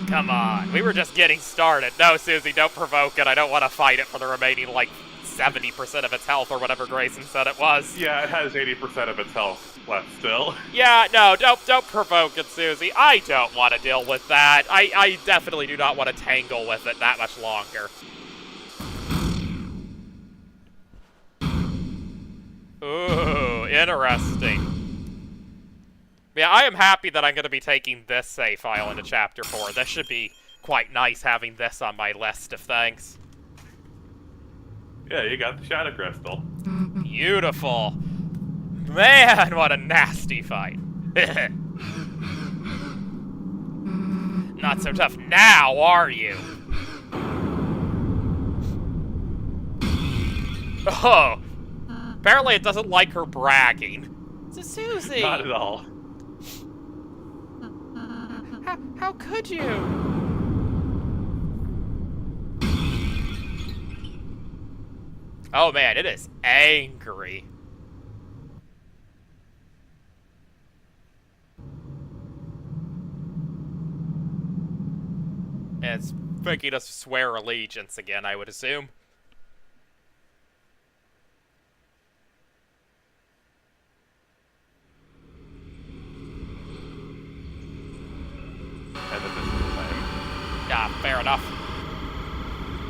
Come on, we were just getting started. No, Susie, don't provoke it. I don't want to fight it for the remaining, like, 70% of its health or whatever Grayson said it was. Yeah, it has 80% of its health left still. Yeah, no, don't provoke it, Susie. I don't want to deal with that. I definitely do not want to tangle with it that much longer. Ooh, interesting. Yeah, I am happy that I'm going to be taking this save file into Chapter 4. This should be quite nice having this on my list of things. Yeah, you got the Shadow Crystal. Beautiful. Man, what a nasty fight. Not so tough now, are you? Oh. Apparently it doesn't like her bragging. It's a Susie. Not at all. How could you? Oh man, it is angry. And it's making us swear allegiance again, I would assume. And then this is the same. Yeah, fair enough.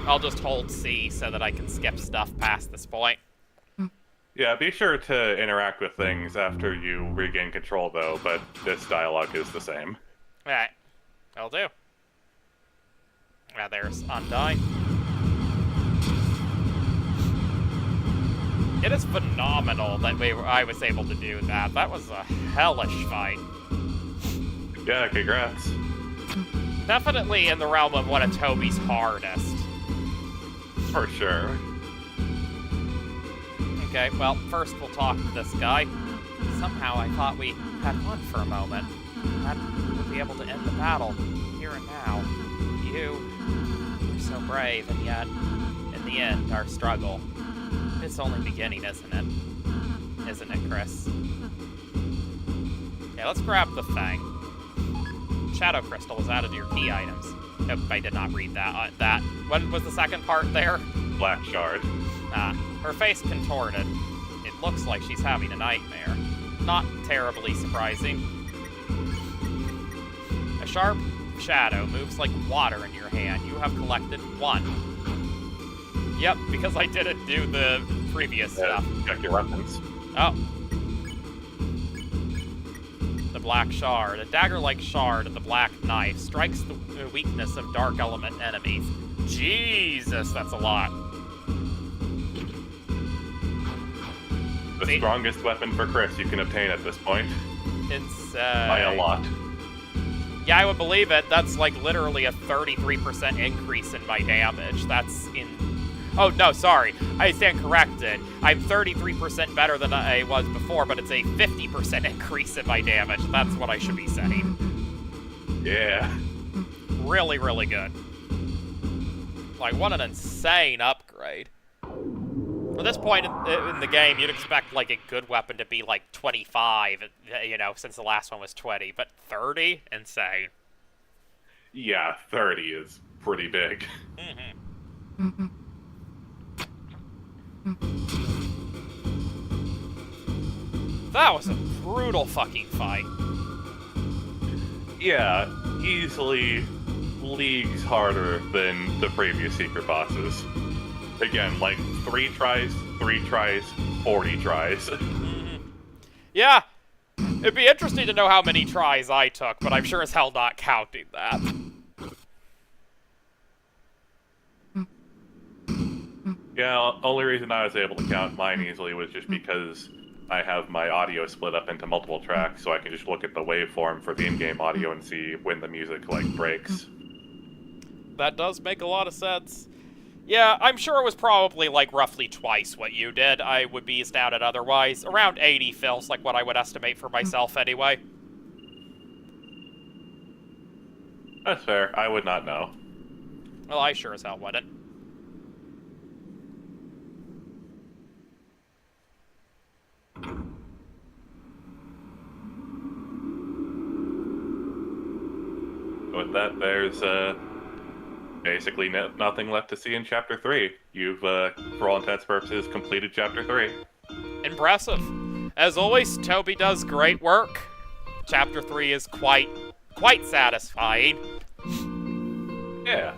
I'll just hold C so that I can skip stuff past this point. Yeah, be sure to interact with things after you regain control, though, but this dialogue is the same. Alright. I'll do. There's Undyne. It is phenomenal that I was able to do that. That was a hellish fight. Yeah, congrats. Definitely in the realm of one of Toby's hardest. For sure. Okay, well, first we'll talk to this guy. Somehow I thought we had won for a moment. That would be able to end the battle, here and now. You're so brave, and yet, in the end, our struggle. It's only beginning, isn't it? Isn't it, Chris? Okay, let's grab the thing. Shadow Crystal is added to your key items. Nope, I did not read that. What was the second part there? Black Shard. Her face contorted. It looks like she's having a nightmare. Not terribly surprising. A sharp shadow moves like water in your hand. You have collected 1. Yep, because I didn't do the previous stuff. Check your weapons. Oh. The black shard. A dagger-like shard of the black knife strikes the weakness of dark element enemies. Jesus, that's a lot. The strongest weapon for Chris you can obtain at this point. Insane. By a lot. Yeah, I would believe it. That's like literally a 33% increase in my damage. That's in... Oh, no, sorry. I stand corrected. I'm 33% better than I was before, but it's a 50% increase in my damage. That's what I should be saying. Yeah. Really, really good. Like, what an insane upgrade. For this point in the game, you'd expect, like, a good weapon to be, like, 25, you know, since the last one was 20. But 30? Insane. Yeah, 30 is pretty big. Mm-hmm. That was a brutal fucking fight. Yeah, easily leagues harder than the previous secret bosses. Again, like 3 tries, 40 tries. Yeah, It'd be interesting to know how many tries I took, but I'm sure as hell not counting that. Yeah, only reason I was able to count mine easily was just because I have my audio split up into multiple tracks, so I can just look at the waveform for the in-game audio and see when the music, like, breaks. That does make a lot of sense. Yeah, I'm sure it was probably, like, roughly twice what you did. I would be astounded otherwise. Around 80 feels like what I would estimate for myself anyway. That's fair. I would not know. Well, I sure as hell wouldn't. With that, there's basically nothing left to see in Chapter 3. You've, for all intents and purposes, completed Chapter 3. Impressive. As always, Toby does great work. Chapter 3 is quite satisfying. Yeah.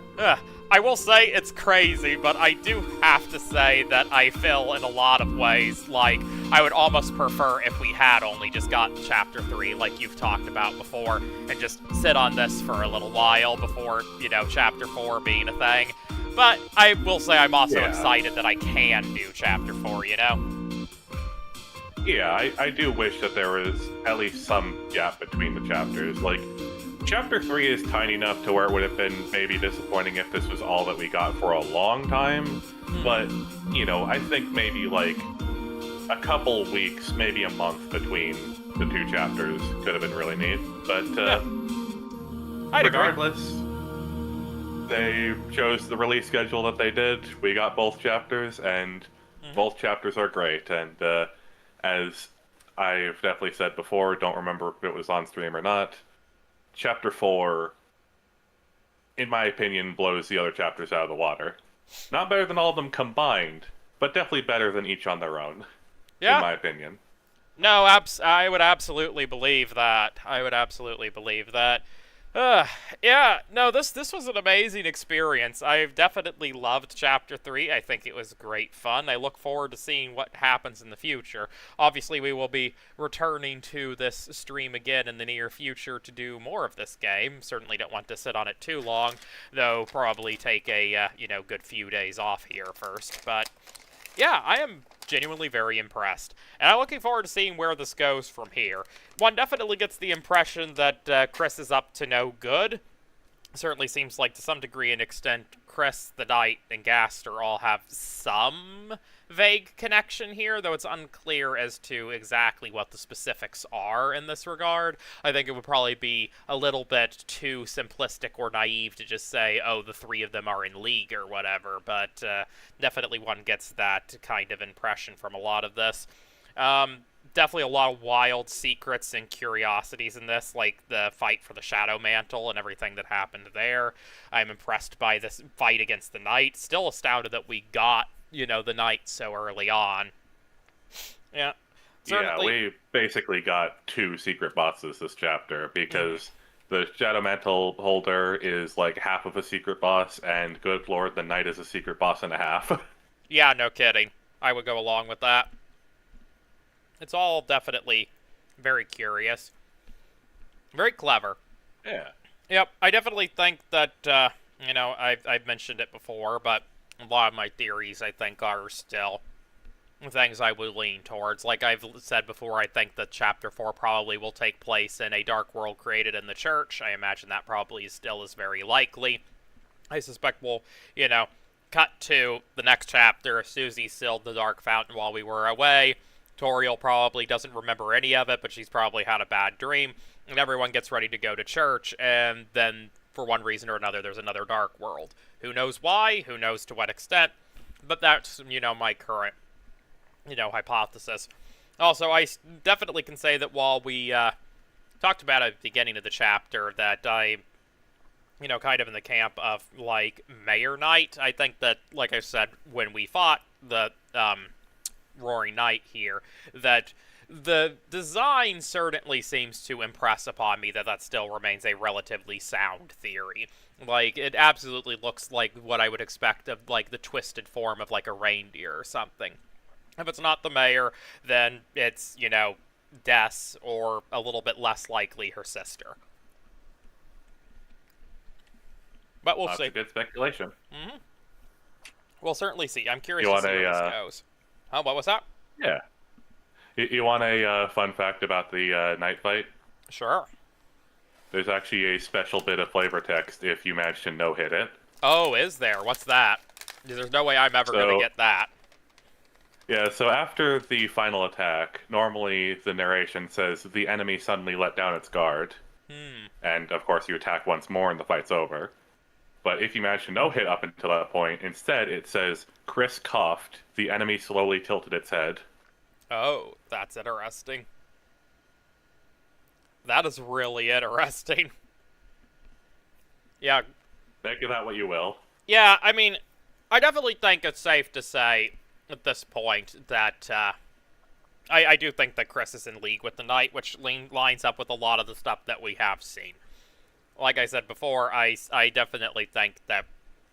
I will say it's crazy, but I do have to say that I feel in a lot of ways like I would almost prefer if we had only just gotten Chapter 3 like you've talked about before and just sit on this for a little while before, you know, Chapter 4 being a thing. But I will say I'm also excited that I can do Chapter 4, you know? Yeah, I do wish that there was at least some gap between the chapters. Like, Chapter 3 is tiny enough to where it would have been maybe disappointing if this was all that we got for a long time. But, you know, I think maybe, like, a couple weeks, maybe a month between the two chapters could have been really neat. But, regardless, they chose the release schedule that they did. We got both chapters, and both chapters are great. And, as I've definitely said before, don't remember if it was on stream or not, Chapter 4, in my opinion, blows the other chapters out of the water. Not better than all of them combined, but definitely better than each on their own, in my opinion. No, I would absolutely believe that. I would absolutely believe that. Yeah, no, this was an amazing experience. I've definitely loved Chapter 3. I think it was great fun. I look forward to seeing what happens in the future. Obviously, we will be returning to this stream again in the near future to do more of this game. Certainly don't want to sit on it too long, though probably take a, good few days off here first. But, yeah, I am genuinely very impressed. And I'm looking forward to seeing where this goes from here. One definitely gets the impression that Chris is up to no good. Certainly seems like to some degree and extent Chris, the Knight, and Gaster all have some vague connection here, though it's unclear as to exactly what the specifics are in this regard. I think it would probably be a little bit too simplistic or naive to just say, oh, the three of them are in league or whatever, but definitely one gets that kind of impression from a lot of this. Definitely a lot of wild secrets and curiosities in this, like the fight for the Shadow Mantle and everything that happened there. I'm impressed by this fight against the Knight. Still astounded that we got, the Knight so early on. Yeah. Certainly. Yeah, we basically got two secret bosses this chapter, because the Shadow Mantle holder is like half of a secret boss, and good lord, the Knight is a secret boss and a half. Yeah, no kidding. I would go along with that. It's all definitely very curious. Very clever. Yeah. Yep, I definitely think that, I've mentioned it before, but a lot of my theories, I think, are still things I would lean towards. Like I've said before, I think that Chapter 4 probably will take place in a dark world created in the church. I imagine that probably still is very likely. I suspect we'll, cut to the next chapter. Susie sealed the Dark Fountain while we were away. Toriel probably doesn't remember any of it, but she's probably had a bad dream, and everyone gets ready to go to church, and then, for one reason or another, there's another dark world. Who knows why? Who knows to what extent? But that's, my current, hypothesis. Also, I definitely can say that while we talked about at the beginning of the chapter that I, kind of in the camp of, like, Mayor Knight, I think that, like I said, when we fought the, Roaring Knight here, that the design certainly seems to impress upon me that still remains a relatively sound theory. Like, it absolutely looks like what I would expect of, like, the twisted form of, like, a reindeer or something. If it's not the mayor, then it's, deaths, or a little bit less likely her sister. But we'll That's see. a good speculation. We'll certainly see. I'm curious You to want see where this a, goes. Oh, what was that? yeah. You want a fun fact about the night fight? Sure. There's actually a special bit of flavor text if you manage to no-hit it. Oh, is there? What's that? There's no way I'm ever going to get that. Yeah, so after the final attack, normally the narration says the enemy suddenly let down its guard. And, of course, you attack once more and the fight's over. But if you manage to no-hit up until that point, instead it says, Chris coughed, the enemy slowly tilted its head. Oh, that's interesting. That is really interesting. Yeah. Make of that what you will. Yeah, I mean, I definitely think it's safe to say at this point that I do think that Chris is in league with the Knight, which lines up with a lot of the stuff that we have seen. Like I said before, I definitely think that,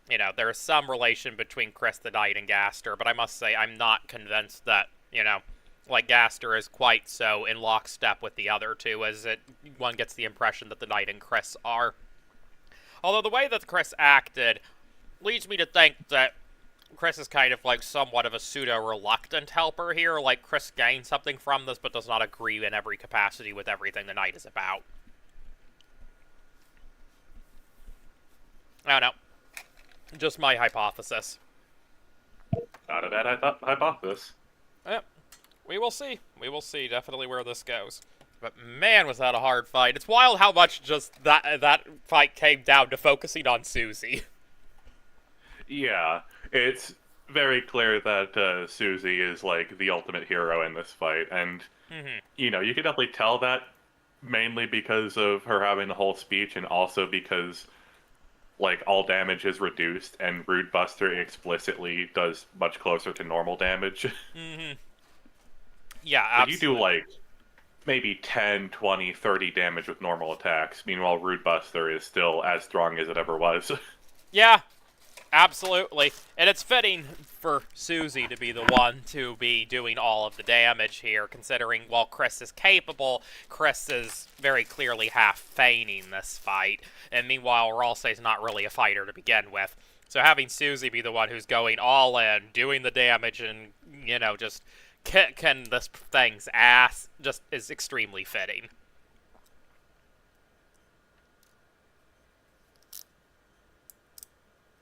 you know, there is some relation between Chris the Knight and Gaster, but I must say I'm not convinced that, you know, like Gaster is quite so in lockstep with the other two, as one gets the impression that the Knight and Chris are. Although the way that Chris acted leads me to think that Chris is kind of like somewhat of a pseudo-reluctant helper here, like Chris gains something from this but does not agree in every capacity with everything the Knight is about. I don't know. Just my hypothesis. Not a bad hypothesis. Yep. We will see. We will see definitely where this goes. But man, was that a hard fight. It's wild how much just that fight came down to focusing on Susie. Yeah, it's very clear that Susie is, like, the ultimate hero in this fight, and, you know, you can definitely tell that mainly because of her having the whole speech, and also because, like, all damage is reduced, and Rude Buster explicitly does much closer to normal damage. Yeah, absolutely. absolutely. You do, like, maybe 10, 20, 30 damage with normal attacks, meanwhile Rude Buster is still as strong as it ever was. Yeah, absolutely. And it's fitting for Susie to be the one to be doing all of the damage here, considering while Chris is capable, Chris is very clearly half feigning this fight, and meanwhile Ralsei's not really a fighter to begin with. So having Susie be the one who's going all in, doing the damage, and, you know, just kicking this thing's ass, just is extremely fitting.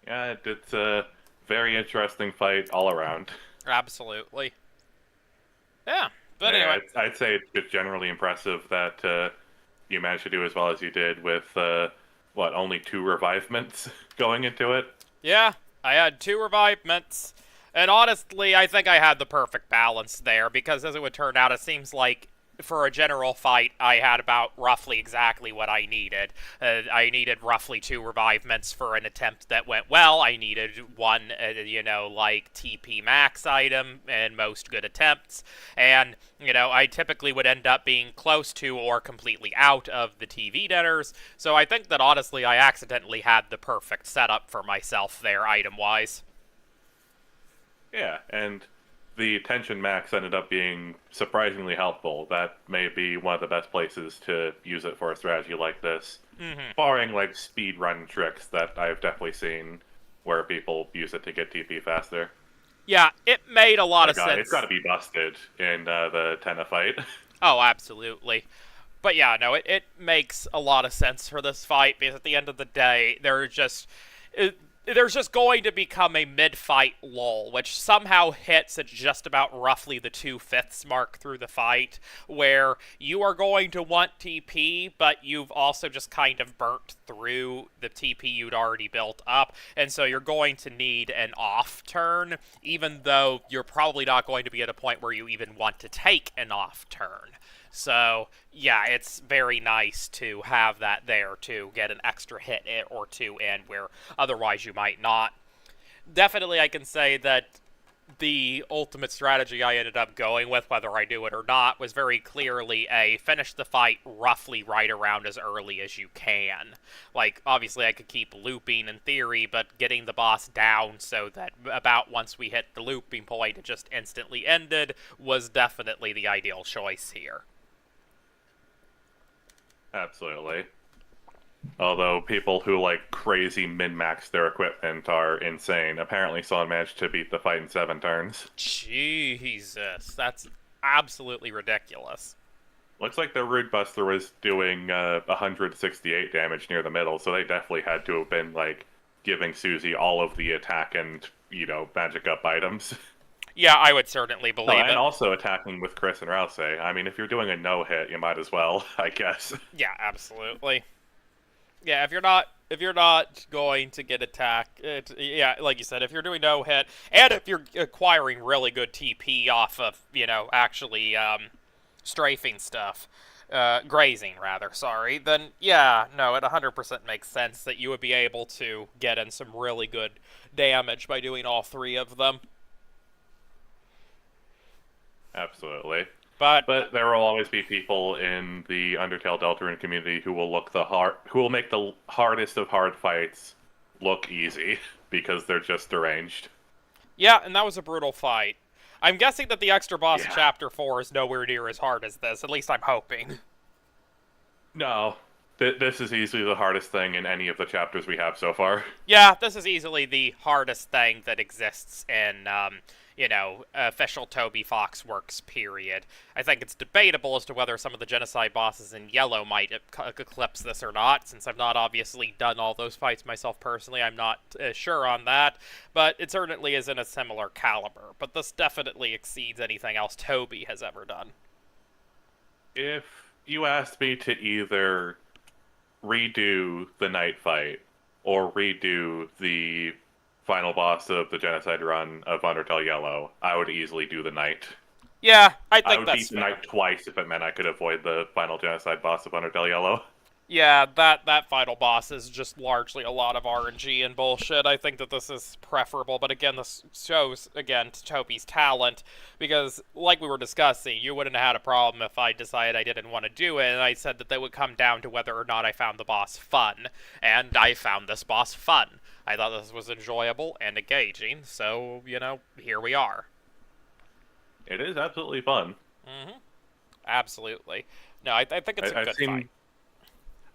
Yeah, it's a very interesting fight all around. Absolutely. Yeah, but Yeah, anyway. I'd say it's just generally impressive that you managed to do as well as you did with, only 2 revivements going into it? Yeah, I had 2 revivements. And honestly, I think I had the perfect balance there, because as it would turn out, it seems like for a general fight, I had about roughly exactly what I needed. I needed roughly 2 revivements for an attempt that went well. I needed 1, like TP max item in most good attempts. And, you know, I typically would end up being close to or completely out of the TV dinners. So I think that honestly, I accidentally had the perfect setup for myself there, item-wise. Yeah, and the tension max ended up being surprisingly helpful. That may be one of the best places to use it for a strategy like this. Barring, like, speed run tricks that I've definitely seen where people use it to get TP faster. Yeah, it made a lot of sense. It's got to be busted in the Tenna fight. Oh, absolutely. But yeah, no, it makes a lot of sense for this fight, because at the end of the day, there's just going to become a mid-fight lull, which somehow hits at just about roughly the 2/5 mark through the fight, where you are going to want TP, but you've also just kind of burnt through the TP you'd already built up, and so you're going to need an off turn, even though you're probably not going to be at a point where you even want to take an off turn. So, yeah, it's very nice to have that there to get an extra hit or 2 in where otherwise you might not. Definitely I can say that the ultimate strategy I ended up going with, whether I do it or not, was very clearly a finish the fight roughly right around as early as you can. Like, obviously I could keep looping in theory, but getting the boss down so that about once we hit the looping point it just instantly ended was definitely the ideal choice here. Absolutely. Although people who like crazy min-max their equipment are insane. Apparently someone managed to beat the fight in 7 turns. Jesus, that's absolutely ridiculous. Looks like the Rude Buster was doing 168 damage near the middle, so they definitely had to have been like giving Susie all of the attack and, magic up items. Yeah, I would certainly Oh, believe and it. also attacking with Chris and Rouse. I mean, if you're doing a no-hit, you might as well, I guess. Yeah, absolutely. Yeah, if you're not going to get attacked, yeah, like you said, if you're doing no hit, and if you're acquiring really good TP off of, actually strafing stuff, grazing rather, sorry, then yeah, no, it 100% makes sense that you would be able to get in some really good damage by doing all 3 of them. Absolutely. But But there will always be people in the Undertale Deltarune community who will make the hardest of hard fights look easy because they're just deranged. yeah, and that was a brutal fight. I'm guessing that the extra boss in Yeah. Chapter 4 is nowhere near as hard as this, at least I'm hoping. No, this is easily the hardest thing in any of the chapters we have so far. Yeah, this is easily the hardest thing that exists in, official Toby Fox Works, period. I think it's debatable as to whether some of the genocide bosses in Yellow might eclipse this or not, since I've not obviously done all those fights myself personally. I'm not sure on that, but it certainly is in a similar caliber. But this definitely exceeds anything else Toby has ever done. If you asked me to either redo the night fight or redo the final boss of the genocide run of Undertale Yellow, I would easily do the night. Yeah, I I think would that's beat the fair. night twice if it meant I could avoid the final genocide boss of Undertale Yellow. Yeah, that final boss is just largely a lot of RNG and bullshit. I think that this is preferable, but again, this shows, again, Toby's talent, because, like we were discussing, you wouldn't have had a problem if I decided I didn't want to do it, and I said that would come down to whether or not I found the boss fun, and I found this boss fun. I thought this was enjoyable and engaging, so, here we are. It is absolutely fun. Mm-hmm. Absolutely. No, I think it's a I've good seen. fight.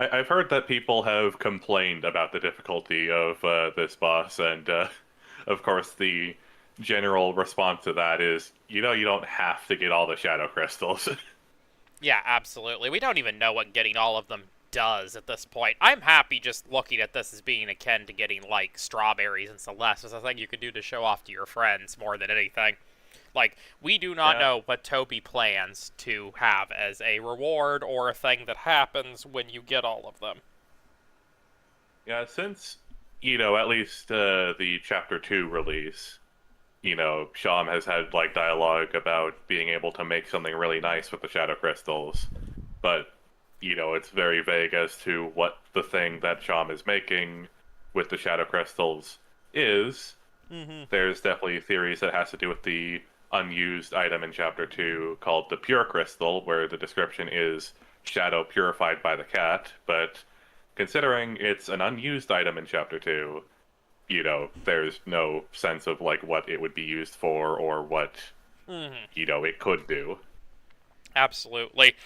I've heard that people have complained about the difficulty of this boss, and of course, the general response to that is, you don't have to get all the shadow crystals. Yeah, absolutely. We don't even know what getting all of them does at this point. I'm happy just looking at this as being akin to getting, like, strawberries and Celeste. It's a thing you could do to show off to your friends more than anything. Like, we do not know what Toby plans to have as a reward or a thing that happens when you get all of them. Yeah, since, at least the Chapter 2 release, Sham has had, like, dialogue about being able to make something really nice with the shadow crystals, but, it's very vague as to what the thing that Sham is making with the shadow crystals is. Mm-hmm. There's definitely theories that has to do with the unused item in Chapter 2 called the Pure Crystal, where the description is shadow purified by the cat, but considering it's an unused item in Chapter 2, there's no sense of, like, what it would be used for or what, it could do. Absolutely.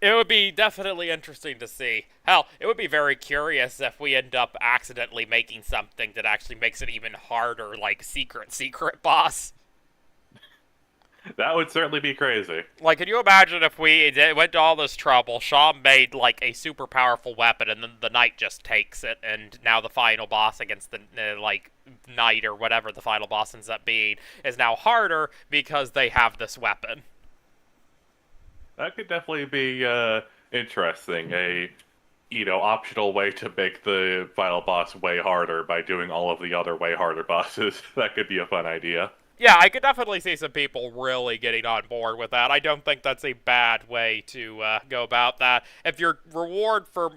It would be definitely interesting to see. Hell, it would be very curious if we end up accidentally making something that actually makes it even harder, like secret boss. That would certainly be crazy. Like, can you imagine if we went to all this trouble, Sham made, like, a super powerful weapon, and then the knight just takes it, and now the final boss against the, knight, or whatever the final boss ends up being, is now harder because they have this weapon. That could definitely be interesting. A, optional way to make the final boss way harder by doing all of the other way harder bosses. That could be a fun idea. Yeah, I could definitely see some people really getting on board with that. I don't think that's a bad way to go about that. If your reward for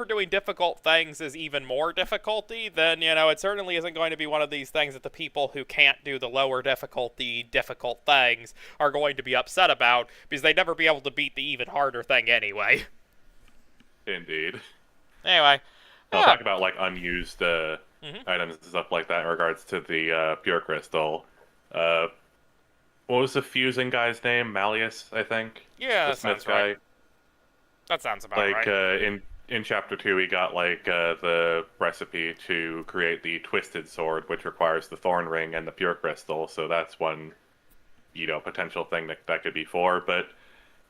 doing difficult things is even more difficulty, then it certainly isn't going to be one of these things that the people who can't do the lower difficulty difficult things are going to be upset about, because they'd never be able to beat the even harder thing anyway. Indeed. Anyway, I'll talk about, like, unused items and stuff like that in regards to the Pure Crystal. What was the fusing guy's name? Malleus, I think? Yeah, The that Smith sounds guy. right. That sounds about Like, right. in chapter 2, we got, like, the recipe to create the Twisted Sword, which requires the Thorn Ring and the Pure Crystal, so that's one, potential thing that could be for, but,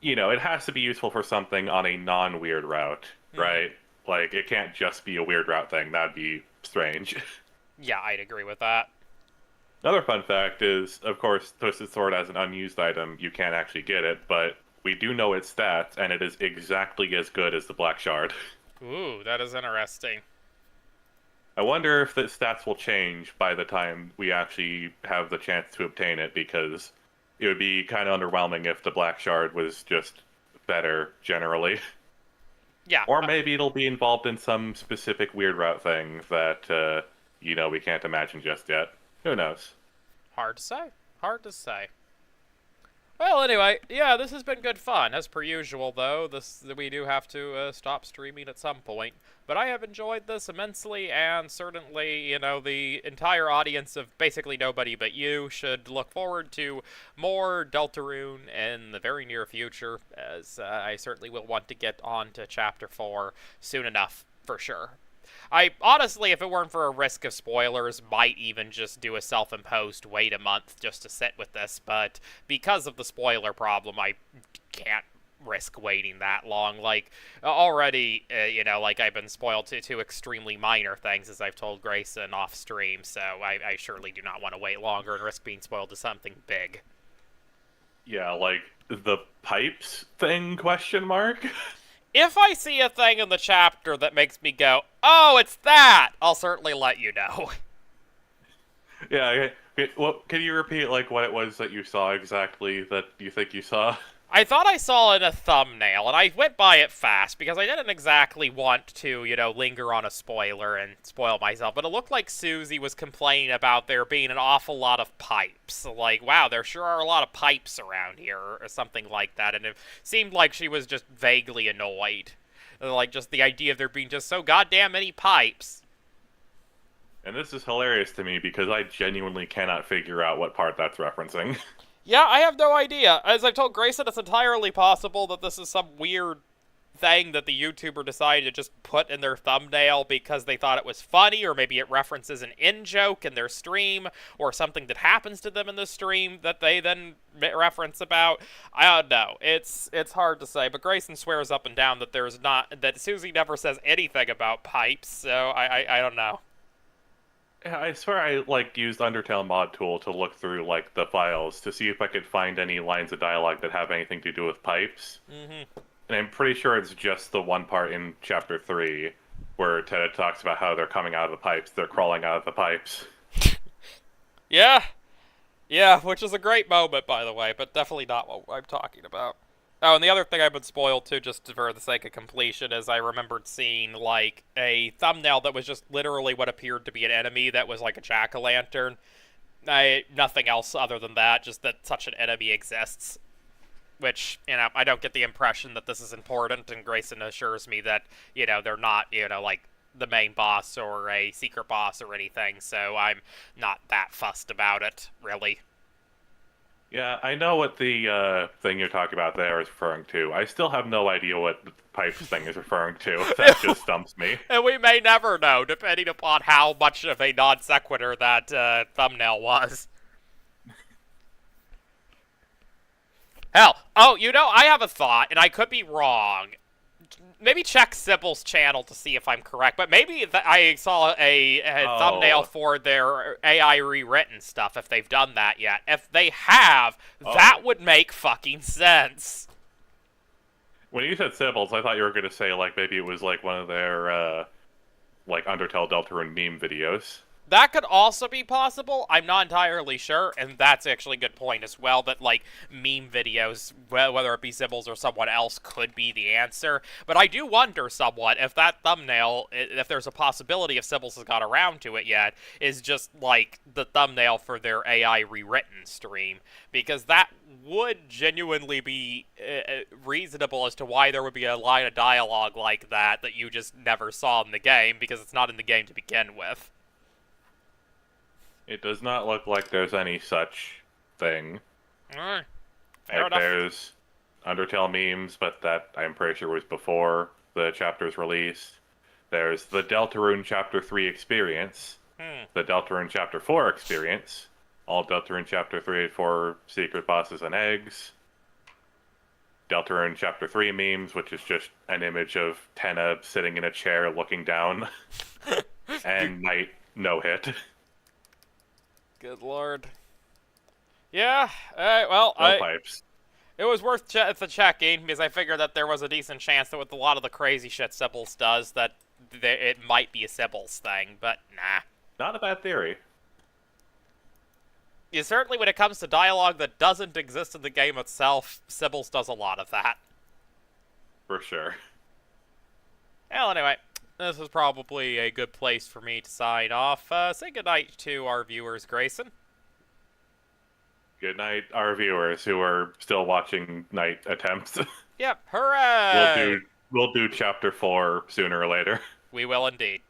it has to be useful for something on a non-weird route, Hmm. right? Like, it can't just be a weird route thing, that'd be strange. Yeah, I'd agree with that. Another fun fact is, of course, Twisted Sword as an unused item, you can't actually get it, but we do know its stats, and it is exactly as good as the Black Shard. Ooh, that is interesting. I wonder if the stats will change by the time we actually have the chance to obtain it, because it would be kind of underwhelming if the Black Shard was just better generally. Yeah, Or maybe it'll be involved in some specific weird route thing that, we can't imagine just yet. Who knows? hard to say. Hard to say. Well, anyway, yeah, this has been good fun. As per usual, though, we do have to stop streaming at some point. But I have enjoyed this immensely, and certainly, the entire audience of basically nobody but you should look forward to more Deltarune in the very near future, as I certainly will want to get on to Chapter 4 soon enough, for sure. I honestly, if it weren't for a risk of spoilers, might even just do a self-imposed wait a month just to sit with this, but because of the spoiler problem, I can't risk waiting that long. Like, already, like I've been spoiled to extremely minor things, as I've told Grayson off stream, so I surely do not want to wait longer and risk being spoiled to something big. Yeah, like the pipes thing, question mark? If I see a thing in the chapter that makes me go, oh, it's that, I'll certainly let you know. Yeah, well, can you repeat, like, what it was that you saw exactly that you think you saw? I thought I saw it in a thumbnail, and I went by it fast because I didn't exactly want to, linger on a spoiler and spoil myself, but it looked like Susie was complaining about there being an awful lot of pipes. Like, wow, there sure are a lot of pipes around here, or something like that, and it seemed like she was just vaguely annoyed. Like, just the idea of there being just so goddamn many pipes. And this is hilarious to me because I genuinely cannot figure out what part that's referencing. Yeah, I have no idea. As I've told Grayson, it's entirely possible that this is some weird thing that the YouTuber decided to just put in their thumbnail because they thought it was funny, or maybe it references an in-joke in their stream, or something that happens to them in the stream that they then reference about. I don't know. It's hard to say, but Grayson swears up and down that that Susie never says anything about pipes, so I don't know. Yeah, I swear I, like, used Undertale mod tool to look through, like, the files to see if I could find any lines of dialogue that have anything to do with pipes. Mm-hmm. And I'm pretty sure it's just the one part in chapter 3 where Ted talks about how they're coming out of the pipes, they're crawling out of the pipes. Yeah. Yeah, which is a great moment, by the way, but definitely not what I'm talking about. Oh, and the other thing I've been spoiled to, just for the sake of completion, is I remembered seeing, like, a thumbnail that was just literally what appeared to be an enemy that was like a jack-o'-lantern. Nothing else other than that, just that such an enemy exists. Which, I don't get the impression that this is important, and Grayson assures me that, they're not, like, the main boss or a secret boss or anything, so I'm not that fussed about it, really. Yeah, I know what the thing you're talking about there is referring to. I still have no idea what the pipes thing is referring to. That just stumps me. And we may never know, depending upon how much of a non sequitur that thumbnail was. Hell, oh, I have a thought, and I could be wrong. Maybe check Sybil's channel to see if I'm correct, but maybe I saw a thumbnail for their AI rewritten stuff, if they've done that yet. If they have, that would make fucking sense. When you said Sybil's, I thought you were going to say, like, maybe it was, like, one of their, like, Undertale Deltarune meme videos. That could also be possible. I'm not entirely sure, and that's actually a good point as well, that, like, meme videos, whether it be Sybil's or someone else, could be the answer. But I do wonder somewhat if that thumbnail, if there's a possibility, if Sybil's has got around to it yet, is just, like, the thumbnail for their AI rewritten stream. Because that would genuinely be reasonable as to why there would be a line of dialogue like that you just never saw in the game, because it's not in the game to begin with. It does not look like there's any such thing. Fair like enough. there's Undertale memes, but that I'm pretty sure was before the chapter's release. There's the Deltarune Chapter 3 experience, the Deltarune Chapter 4 experience, all Deltarune Chapter 3 and 4 secret bosses and eggs, Deltarune Chapter 3 memes, which is just an image of Tenna sitting in a chair looking down, and Knight no hit. Good lord. Yeah, well, No pipes. it was worth the checking, because I figured that there was a decent chance that with a lot of the crazy shit Sibbles does, that it might be a Sibbles thing, but nah. Not a bad theory. Yeah, certainly when it comes to dialogue that doesn't exist in the game itself, Sibbles does a lot of that. For sure. Well, anyway, this is probably a good place for me to sign off. Say goodnight to our viewers, Grayson. Good night, our viewers who are still watching Knight attempts. Yep, hooray! We'll do Chapter 4 sooner or later. We will indeed.